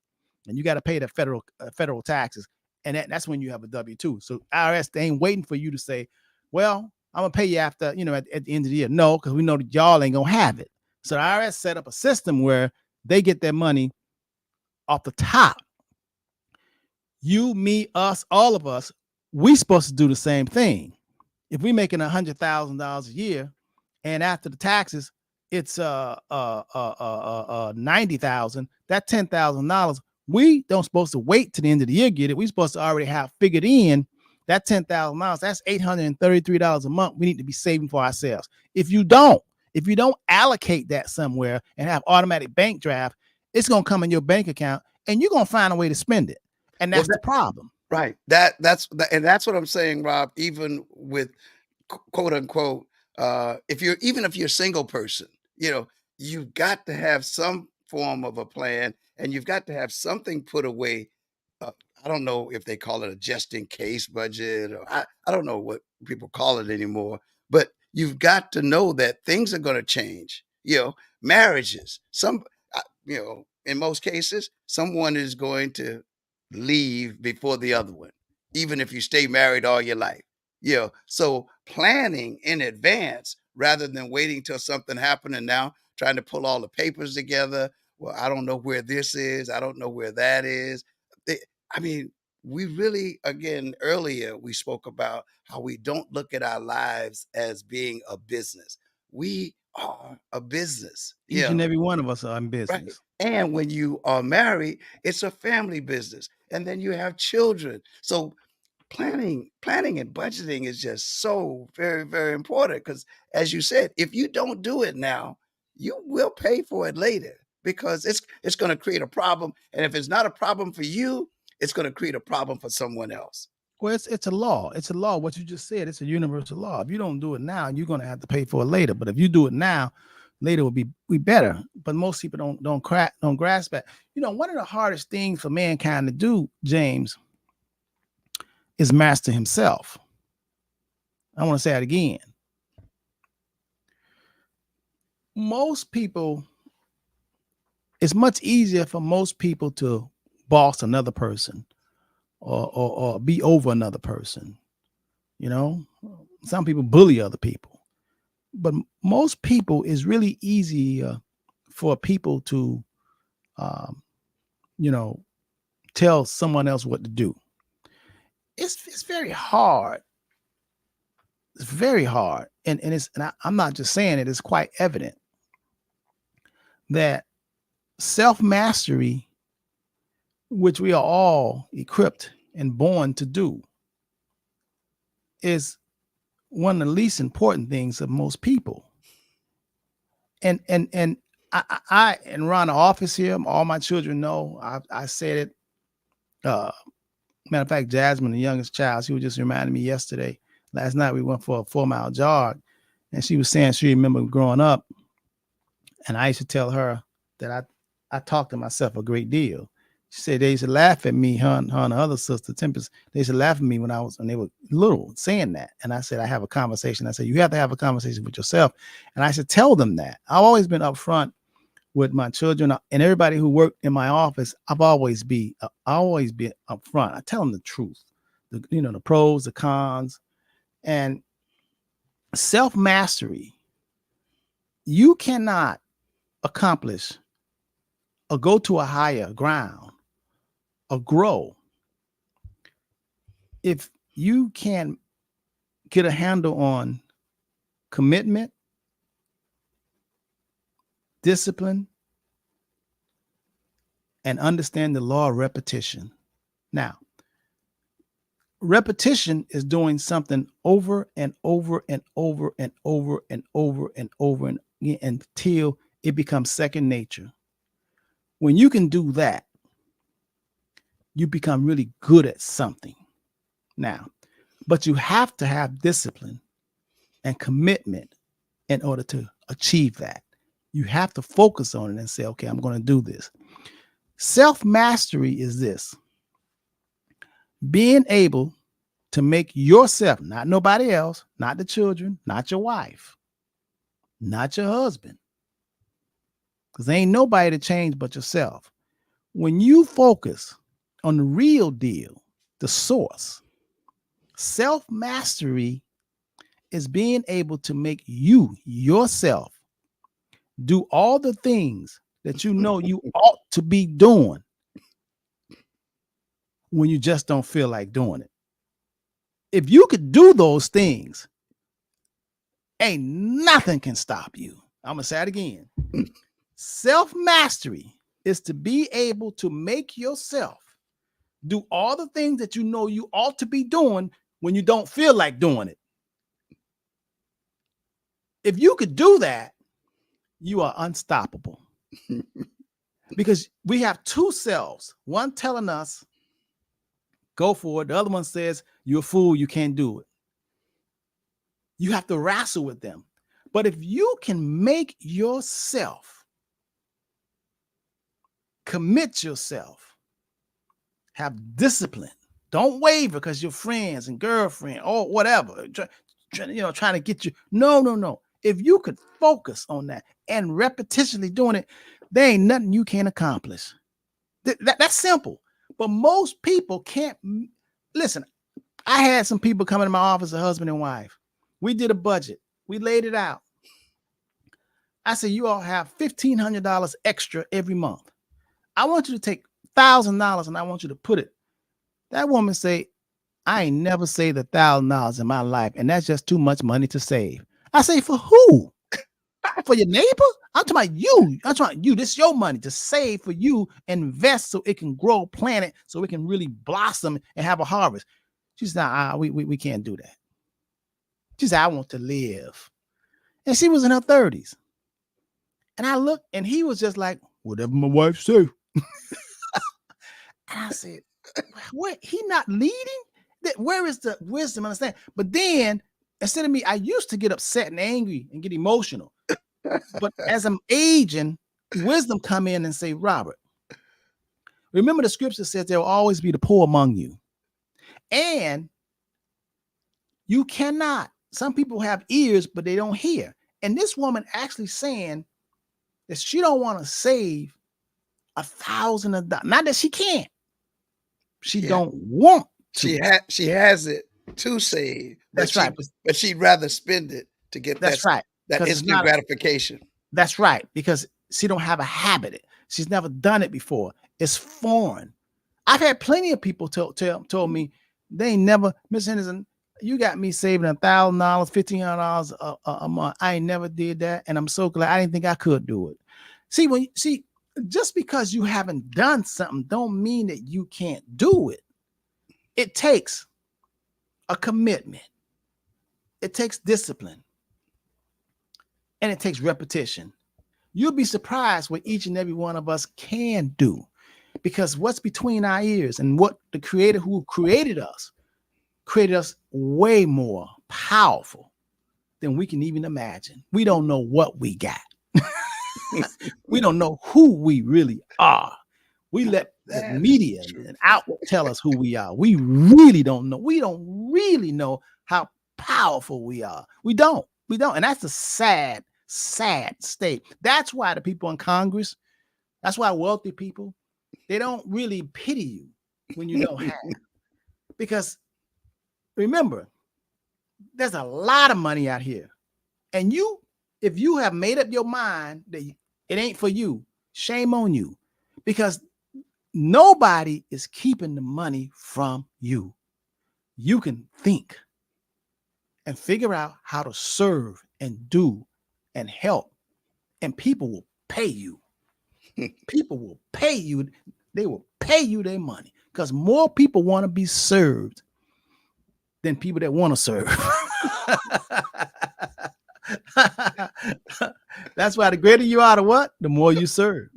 and you got to pay the federal taxes. And that's when you have a W-2. So IRS, they ain't waiting for you to say, well, I'm gonna pay you after, at the end of the year. No, because we know that y'all ain't gonna have it. So the IRS set up a system where they get their money off the top. You, me, us, all of us, we supposed to do the same thing. If we making $100,000 a year, and after the taxes, it's 90,000. That $10,000, we don't supposed to wait to the end of the year to get it. We supposed to already have figured in that $10,000. That's $833 a month. We need to be saving for ourselves. If you don't allocate that somewhere and have automatic bank draft, it's gonna come in your bank account, and you're gonna find a way to spend it. And that's the problem. Right. That's what I'm saying, Rob. Even with quote unquote, if you're a single person, you've got to have some form of a plan, and you've got to have something put away. I don't know if they call it a just in case budget, or I don't know what people call it anymore, but you've got to know that things are going to change. Marriages, in most cases, someone is going to leave before the other one, even if you stay married all your life. So planning in advance rather than waiting till something happened and now trying to pull all the papers together. Well, I don't know where this is. I don't know where that is. We really, again, earlier we spoke about how we don't look at our lives as being a business. We are a business. Each and every one of us are in business. Right. And when you are married, it's a family business. And then you have children. So planning and budgeting is just so very, very important, because as you said, if you don't do it now, you will pay for it later, because it's going to create a problem. And if it's not a problem for you, it's going to create a problem for someone else. Well, it's a law. It's a law. What you just said, it's a universal law. If you don't do it now, you're going to have to pay for it later. But if you do it now, later will be better. But most people don't grasp that. One of the hardest things for mankind to do, James, is master himself. I want to say it again. Most people, it's much easier for most people to boss another person or be over another person. Some people bully other people, but most people, is really easy for people to, tell someone else what to do. It's very hard. It's very hard. And I'm not just saying it, it's quite evident that self-mastery, which we are all equipped and born to do, is one of the least important things of most people. And I around the office here, all my children know, I said it. Matter of fact, Jasmine, the youngest child, she was just reminding me yesterday. Last night we went for a 4-mile jog, and she was saying she remembered growing up, and I used to tell her that I talked to myself a great deal. She said they used to laugh at me, her and the other sister, Tempest. They used to laugh at me when they were little, saying that. And I said, I have a conversation. I said, you have to have a conversation with yourself. And I should tell them that. I've always been upfront with my children and everybody who worked in my office. I always be upfront. I tell them the truth, the pros, the cons, and self-mastery. You cannot accomplish or go to a higher ground or grow if you can get a handle on commitment, discipline, and understand the law of repetition. Now, repetition is doing something over and over and over and over and over and over and until it becomes second nature. When you can do that, you become really good at something. Now, but you have to have discipline and commitment in order to achieve that. You have to focus on it and say, okay, I'm going to do this. Self-mastery is this: being able to make yourself, not nobody else, not the children, not your wife, not your husband, because there ain't nobody to change but yourself. When you focus on the real deal, the source, self-mastery is being able to make you, yourself, do all the things that you know you ought to be doing when you just don't feel like doing it. If you could do those things, ain't nothing can stop you. I'm going to say it again. Self-mastery is to be able to make yourself do all the things that you know you ought to be doing when you don't feel like doing it. If you could do that, you are unstoppable. Because we have two selves, one telling us, go for it. The other one says, you're a fool, you can't do it. You have to wrestle with them. But if you can make yourself, commit yourself, have discipline, don't waver because your friends and girlfriend or whatever, trying to get you. No. If you could focus on that and repetitionally doing it, there ain't nothing you can't accomplish. That's simple. But most people can't. Listen, I had some people come into my office, a husband and wife. We did a budget. We laid it out. I said, you all have $1,500 extra every month. I want you to take $1,000 and I want you to put it. That woman say, I ain't never saved $1,000 in my life, and that's just too much money to save. I say, for who? For your neighbor? I'm talking about you. I'm talking about you. This is your money to save for you, invest so it can grow, plant it, so it can really blossom and have a harvest. She said, we can't do that. She said, I want to live. And she was in her 30s. And I looked, and he was just like, whatever my wife say. And I said, what? He not leading? Where is the wisdom? Understand? But then, instead of me, I used to get upset and angry and get emotional. But as I'm aging, wisdom come in and say, Robert, remember the scripture says there will always be the poor among you. And you cannot. Some people have ears, but they don't hear. And this woman actually saying that she don't want to save $1,000. Not that she can't. She don't want to. She has it to save. That's right. But she'd rather spend it to get that instant gratification. That's right. Because she don't have a habit. She's never done it before. It's foreign. I've had plenty of people told me they ain't never, Miss Henderson, you got me saving $1,000, $1,500 a month. I ain't never did that. And I'm so glad. I didn't think I could do it. See, just because you haven't done something don't mean that you can't do it. It takes a commitment. It takes discipline. And it takes repetition. You'll be surprised what each and every one of us can do, because what's between our ears and what the creator who created us way more powerful than we can even imagine. We don't know what we got. We don't know who we really are. We let the media and out tell us who we are. We really don't know. We don't really know how powerful we are. We don't. And that's a sad state. That's why the people in Congress, that's why wealthy people, they don't really pity you when you don't have. Because remember, there's a lot of money out here. And if you have made up your mind that it ain't for you, shame on you. Because nobody is keeping the money from you. You can think and figure out how to serve and do and help, and people will pay you. People will pay you. They will pay you their money, because more people want to be served than people that want to serve. That's why the greater you are, the more you serve.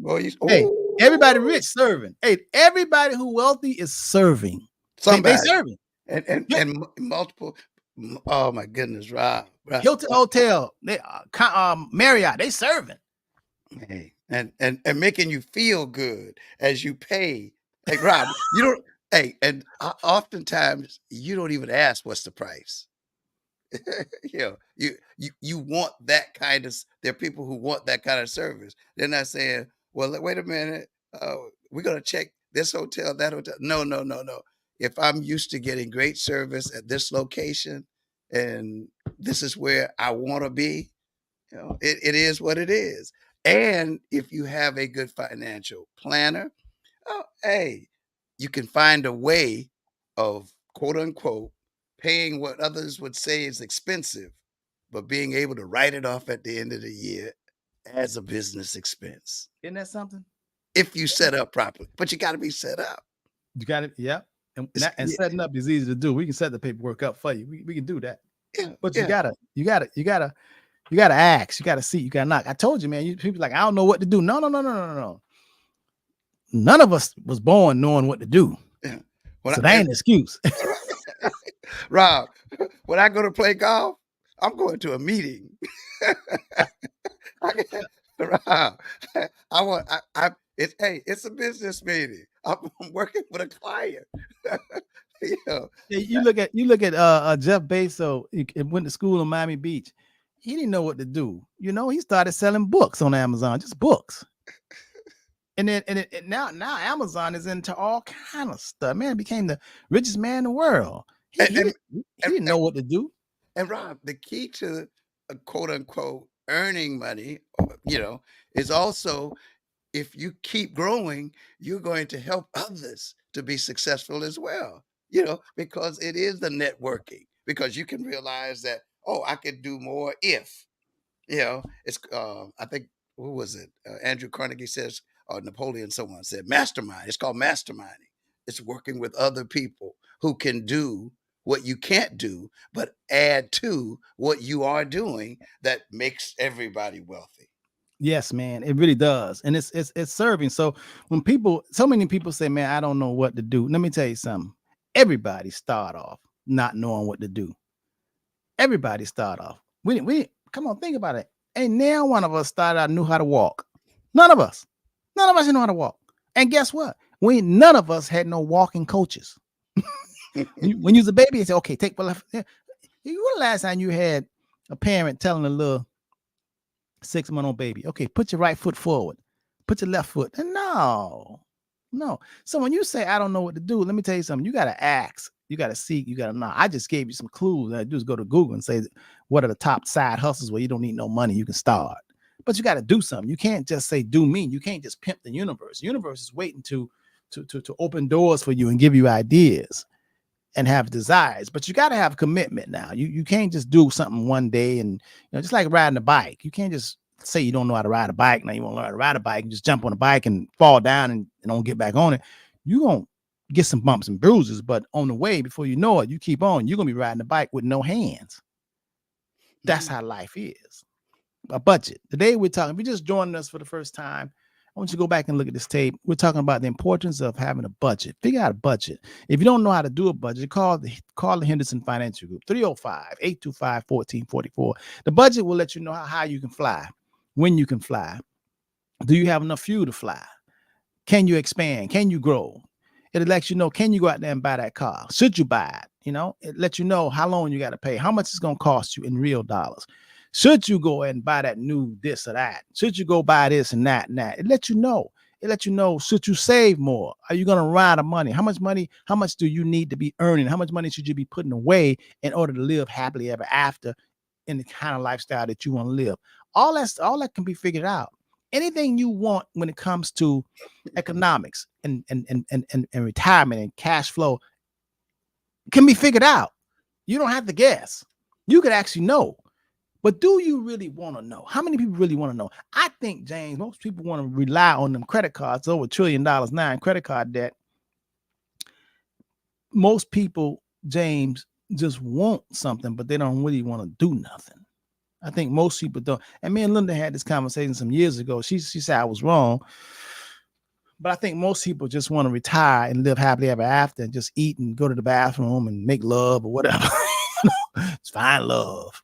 Hey, everybody rich serving. Hey, everybody who wealthy is serving. They serving. multiple. Oh my goodness, Rob. Hilton Hotel, they Marriott, they serving. Hey, and making you feel good as you pay. Hey, Rob, you don't. Hey, and oftentimes you don't even ask what's the price. You know, you want that kind of. There are people who want that kind of service. They're not saying, "Well, wait a minute, we're gonna check this hotel, that hotel." No, no, no, no. If I'm used to getting great service at this location, and this is where I want to be, you know, it is what it is. And if you have a good financial planner, oh, hey, you can find a way of quote unquote paying what others would say is expensive, but being able to write it off at the end of the year as a business expense Isn't that something? if you set up properly. But you got to be set up. You got it. Yeah. And It's- and yeah, setting up is easy to do. We can set the paperwork up for you. We can do that. yeah, But yeah. you gotta ask. You gotta see. You gotta knock. I told you, man. People like, I don't know what to do. No. None of us was born knowing what to do. Yeah. When So that ain't an excuse. Rob, when I go to play golf, I'm going to a meeting. Rob, it's a business meeting. I'm working with a client. You know, Yeah, you look at Jeff Bezos. He went to school in Miami Beach. He didn't know what to do. You know, he started selling books on Amazon, just books. And then now Amazon is into all kind of stuff. Man, became the richest man in the world. He didn't know what to do. And Rob, the key to quote unquote earning money, you know, is also if you keep growing, you're going to help others to be successful as well. You know, because it is the networking, because you can realize that, oh, I could do more if, you know, it's, I think, who was it? Andrew Carnegie says, or Napoleon, someone said, mastermind. It's called masterminding. It's working with other people who can do what you can't do, but add to what you are doing that makes everybody wealthy. Yes, man, it really does, and it's serving. So when so many people say, "Man, I don't know what to do," let me tell you something. Everybody start off not knowing what to do. Everybody start off. We come on, think about it. Ain't now one of us started out knew how to walk. None of us know how to walk. And guess what? None of us had no walking coaches. When you was a baby, you say, "Okay, take the left." When the last time you had a parent telling a little 6-month-old baby, "Okay, put your right foot forward, put your left foot." And no. So when you say, "I don't know what to do," let me tell you something. You got to ask, you got to seek, you got to know. I just gave you some clues. All I do is go to Google and say, what are the top side hustles where you don't need no money? You can start, but you got to do something. You can't just say, "Do me." You can't just pimp the universe. The universe is waiting to open doors for you and give you ideas and have desires, but you got to have commitment now. You can't just do something one day, and just like riding a bike. You can't just say you don't know how to ride a bike. Now you want to learn how to ride a bike and just jump on a bike and fall down and don't get back on it. You're going to get some bumps and bruises, but on the way, before you know it, you keep on, you're going to be riding a bike with no hands. That's how life is. A budget. Today we're talking, if you just joining us for the first time, I want you to go back and look at this tape. We're talking about the importance of having a budget. Figure out a budget. If you don't know how to do a budget, call the Henderson Financial Group, 305-825-1444. The budget will let you know how you can fly, when you can fly. Do you have enough fuel to fly? Can you expand? Can you grow? It lets you know, can you go out there and buy that car? Should you buy it? It lets you know how long you got to pay, how much it's going to cost you in real dollars. Should you go and buy that new this or that? Should you go buy this and that and that? It lets you know. Should you save more? Are you going to run out of money? How much do you need to be earning? How much money should you be putting away in order to live happily ever after in the kind of lifestyle that you want to live? All that can be figured out. Anything you want when it comes to economics and retirement and cash flow can be figured out. You don't have to guess. You could actually know. But do you really want to know? How many people really want to know? I think, James, most people want to rely on them credit cards, over $1 trillion now in credit card debt. Most people, James, just want something, but they don't really want to do nothing. I think most people don't. And me and Linda had this conversation some years ago. She said I was wrong. But I think most people just want to retire and live happily ever after and just eat and go to the bathroom and make love or whatever. It's fine love.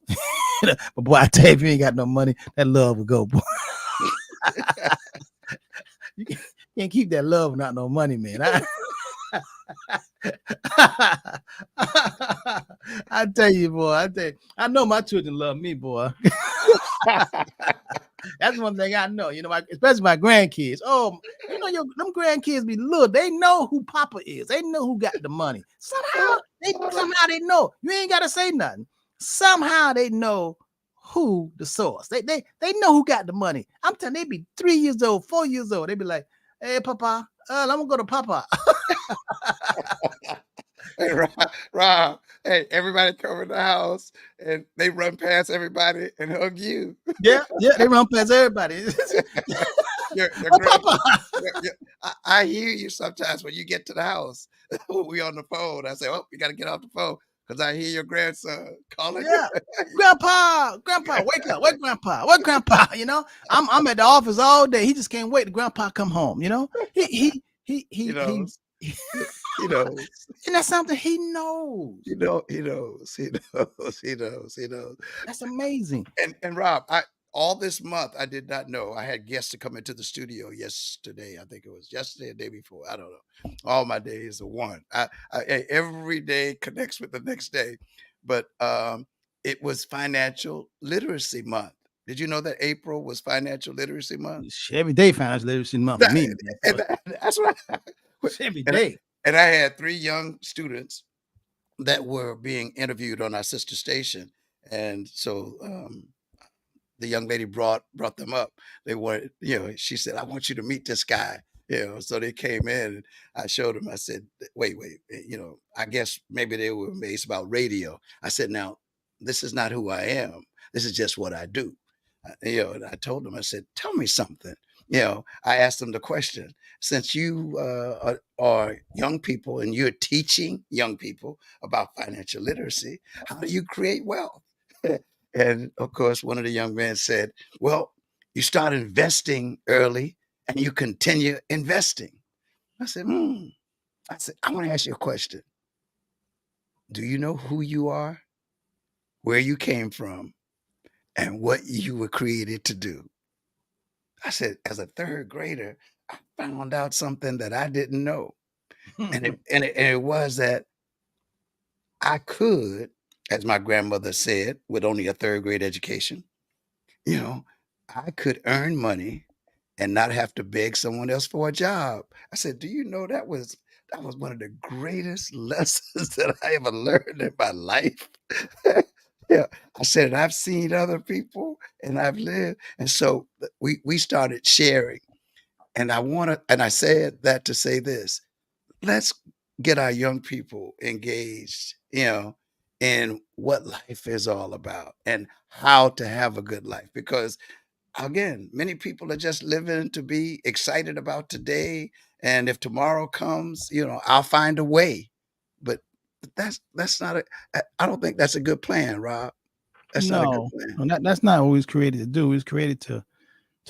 But boy, I tell you, if you ain't got no money, that love will go, boy. You can't keep that love without no money, man. I tell you, boy. I tell you, I know my children love me, boy. That's one thing I know. You know, especially my grandkids. Oh, you know, them grandkids be little. They know who Papa is. They know who got the money. Somehow they know. You ain't got to say nothing. Somehow they know who the source. They know who got the money. I'm telling you, they be 3 years old, 4 years old. They be like, "Hey, Papa, I'm gonna go to Papa." Hey, Rob, hey, everybody come in the house and they run past everybody and hug you. Yeah, they run past everybody. Your Oh, grand, Papa. I hear you sometimes when you get to the house. When we on the phone, I say, "Oh, we got to get off the phone because I hear your grandson calling." Yeah, Grandpa, wake Grandpa. You know, I'm at the office all day. He just can't wait to Grandpa come home. You know, He he knows. He knows. and that's something he knows. He knows. He knows. He knows. He knows. He knows. That's amazing. And Rob, I all this month I did not know I had guests to come into the studio yesterday. I think it was yesterday or the day before. I don't know. All my days are one. Every day connects with the next day. But it was financial literacy month. Did you know that April was financial literacy month? Every day financial literacy month for me. That's what Every and, day. and I had 3 young students that were being interviewed on our sister station. And so the young lady brought them up. They wanted, she said, "I want you to meet this guy." So they came in and I showed them. I said, wait, I guess maybe they were amazed about radio. I said, "Now, this is not who I am. This is just what I do." And I told them, I said, "Tell me something." I asked them the question, since you are young people and you're teaching young people about financial literacy, how do you create wealth? And of course, one of the young men said, "Well, you start investing early and you continue investing." I said, I said, "I want to ask you a question. Do you know who you are, where you came from, and what you were created to do?" I said, as a third grader, I found out something that I didn't know. And it was that I could, as my grandmother said, with only a third grade education, you know, I could earn money and not have to beg someone else for a job. I said, "Do you know that was one of the greatest lessons that I ever learned in my life?" Yeah. I said, "I've seen other people and I've lived." And so we started sharing. And I said that to say this. Let's get our young people engaged, in what life is all about and how to have a good life. Because again, many people are just living to be excited about today. And if tomorrow comes, I'll find a way. But that's not I don't think that's a good plan, Rob. That's not a good No, plan. that's not what we was created to do. We was created to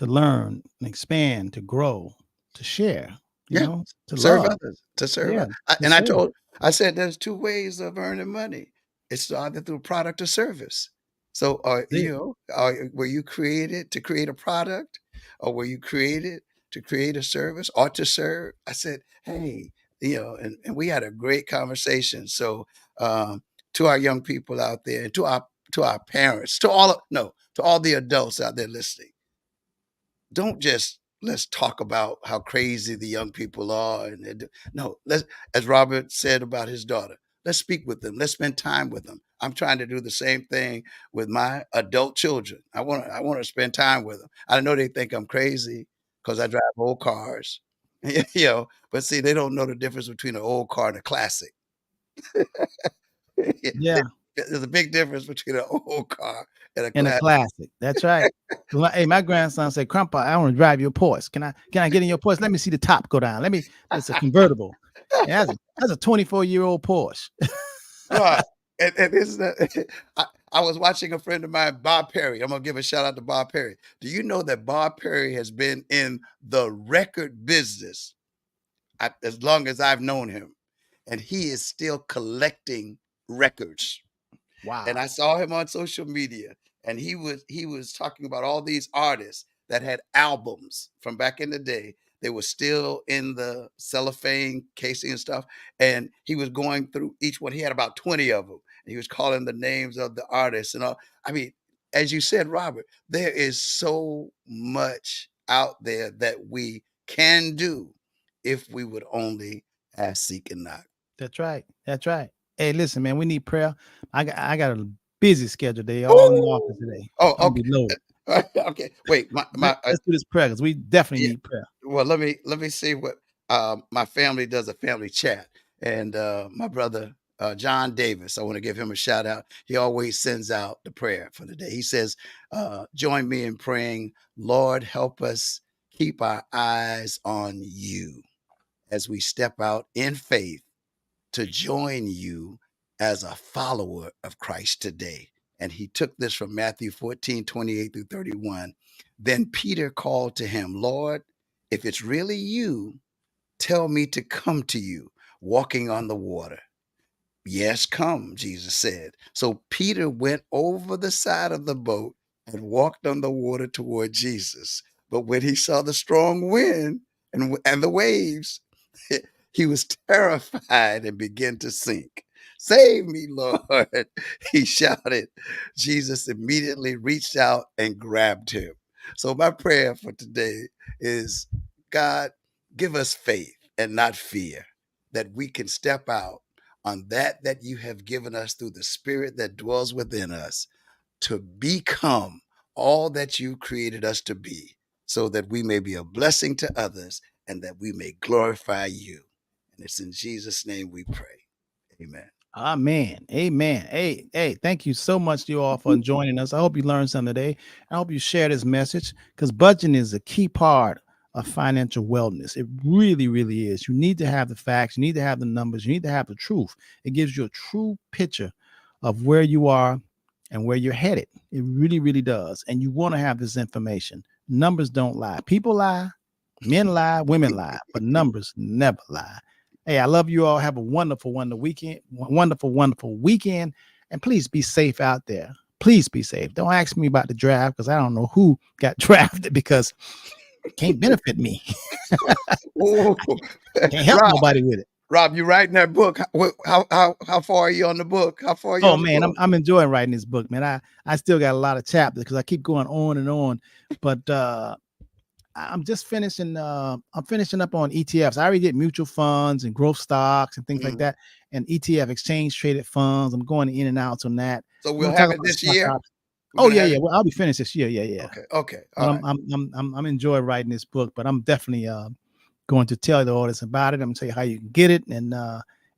learn and expand, to grow, to share, Yeah. to Serve love. others, to serve Yeah, others. to And serve. I said there's two ways of earning money. It's either through product or service. So That's it. were you created to create a product, or were you created to create a service or to serve? I said, hey, and we had a great conversation. So to our young people out there, and to our parents, to all the adults out there listening, don't just let's talk about how crazy the young people are no, let's, as Robert said about his daughter, let's speak with them, let's spend time with them. I'm trying to do the same thing with my adult children. I want to spend time with them. I know they think I'm crazy because I drive old cars. But see, they don't know the difference between an old car and a classic. Yeah, There's a big difference between an old car and a and a classic. classic. That's right. Hey, my grandson said, "Grandpa, I want to drive your Porsche. Can I get in your Porsche? Let me see the top go down. It's a convertible. Yeah, that's a 24-year-old Porsche." Right. And this is the, I was watching a friend of mine, Bob Perry. I'm gonna give a shout out to Bob Perry. Do you know that Bob Perry has been in the record business as long as I've known him, and he is still collecting records. Wow. And I saw him on social media, and he was talking about all these artists that had albums from back in the day. They were still in the cellophane casing and stuff, and he was going through each one. He had about 20 of them, and he was calling the names of the artists and all. I mean, as you said, Robert, there is so much out there that we can do if we would only ask, seek, and knock. That's right. That's right. Hey, listen, man, we need prayer. I got a busy schedule today, all in the office today. Oh, I'm gonna be loaded. okay. Wait, Let's do this prayer because we definitely yeah. need prayer. Well, let me see what my family does, a family chat, and my brother John Davis. I want to give him a shout out. He always sends out the prayer for the day. He says, "Join me in praying. Lord, help us keep our eyes on you as we step out in faith to join you as a follower of Christ today." And he took this from Matthew 14:28 through 31. Then Peter called to him, "Lord, if it's really you, tell me to come to you walking on the water." "Yes, come," Jesus said. So Peter went over the side of the boat and walked on the water toward Jesus. But when he saw the strong wind and the waves, he was terrified and began to sink. "Save me, Lord," he shouted. Jesus immediately reached out and grabbed him. So my prayer for today is, God, give us faith and not fear, that we can step out on that you have given us through the Spirit that dwells within us, to become all that you created us to be, so that we may be a blessing to others and that we may glorify you. And it's in Jesus' name we pray. Amen. Amen. Amen. Hey, thank you so much to you all for joining us. I hope you learned something today. I hope you share this message because budgeting is a key part of financial wellness. It really, really is. You need to have the facts, you need to have the numbers, you need to have the truth. It gives you a true picture of where you are and where you're headed. It really, really does. And you want to have this information. Numbers don't lie. People lie, men lie, women lie, but numbers never lie. Hey, I love you all. Have a wonderful, wonderful weekend. And please be safe out there. Please be safe. Don't ask me about the draft because I don't know who got drafted because it can't benefit me. Ooh. Can't help Rob, nobody with it. Rob, you writing that book? How far are you on the book? How far are you Oh on the man, book? I'm enjoying writing this book, man. I still got a lot of chapters because I keep going on and on. But I'm just finishing. I'm finishing up on ETFs. I already did mutual funds and growth stocks and things like Mhm. that, and ETF, exchange traded funds. I'm going in and out on that. So I'm we'll gonna talk have it about this stock year. options. We're Oh gonna yeah, have yeah. it. Well, I'll be finished this year. Yeah, yeah. Okay. Okay. But All right. I'm enjoying writing this book. But I'm definitely going to tell the audience about it. I'm gonna tell you how you can get it, and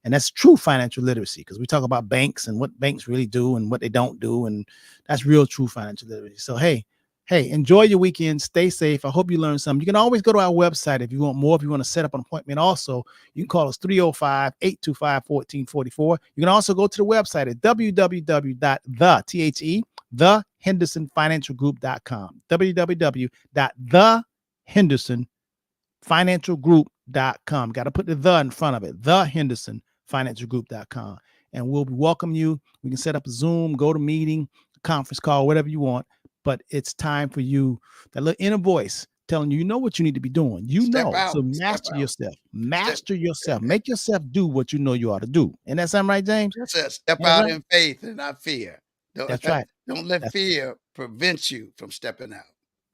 that's true financial literacy because we talk about banks and what banks really do and what they don't do, and that's real true financial literacy. So hey, enjoy your weekend. Stay safe. I hope you learned something. You can always go to our website if you want more. If you want to set up an appointment, also you can call us 305-825-1444. You can also go to the website at thehendersonfinancialgroup.com. www.thehendersonfinancialgroup.com. Got to put the in front of it. Thehendersonfinancialgroup.com. And we'll welcome you. We can set up a Zoom, go to meeting, conference call, whatever you want. But it's time for you, that little inner voice telling you, you know what you need to be doing. You Step know. out. So Step master out. yourself. Step. Master yourself. Make yourself do what you know you ought to do. And that sound right, James? That's it. Step That's out right. in faith and not fear. Don't, That's right. don't let That's, fear prevent you from stepping out.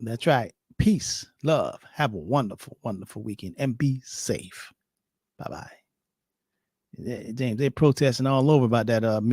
that's right. Peace, love. Have a wonderful, wonderful weekend and be safe. Bye-bye. James, they're protesting all over about that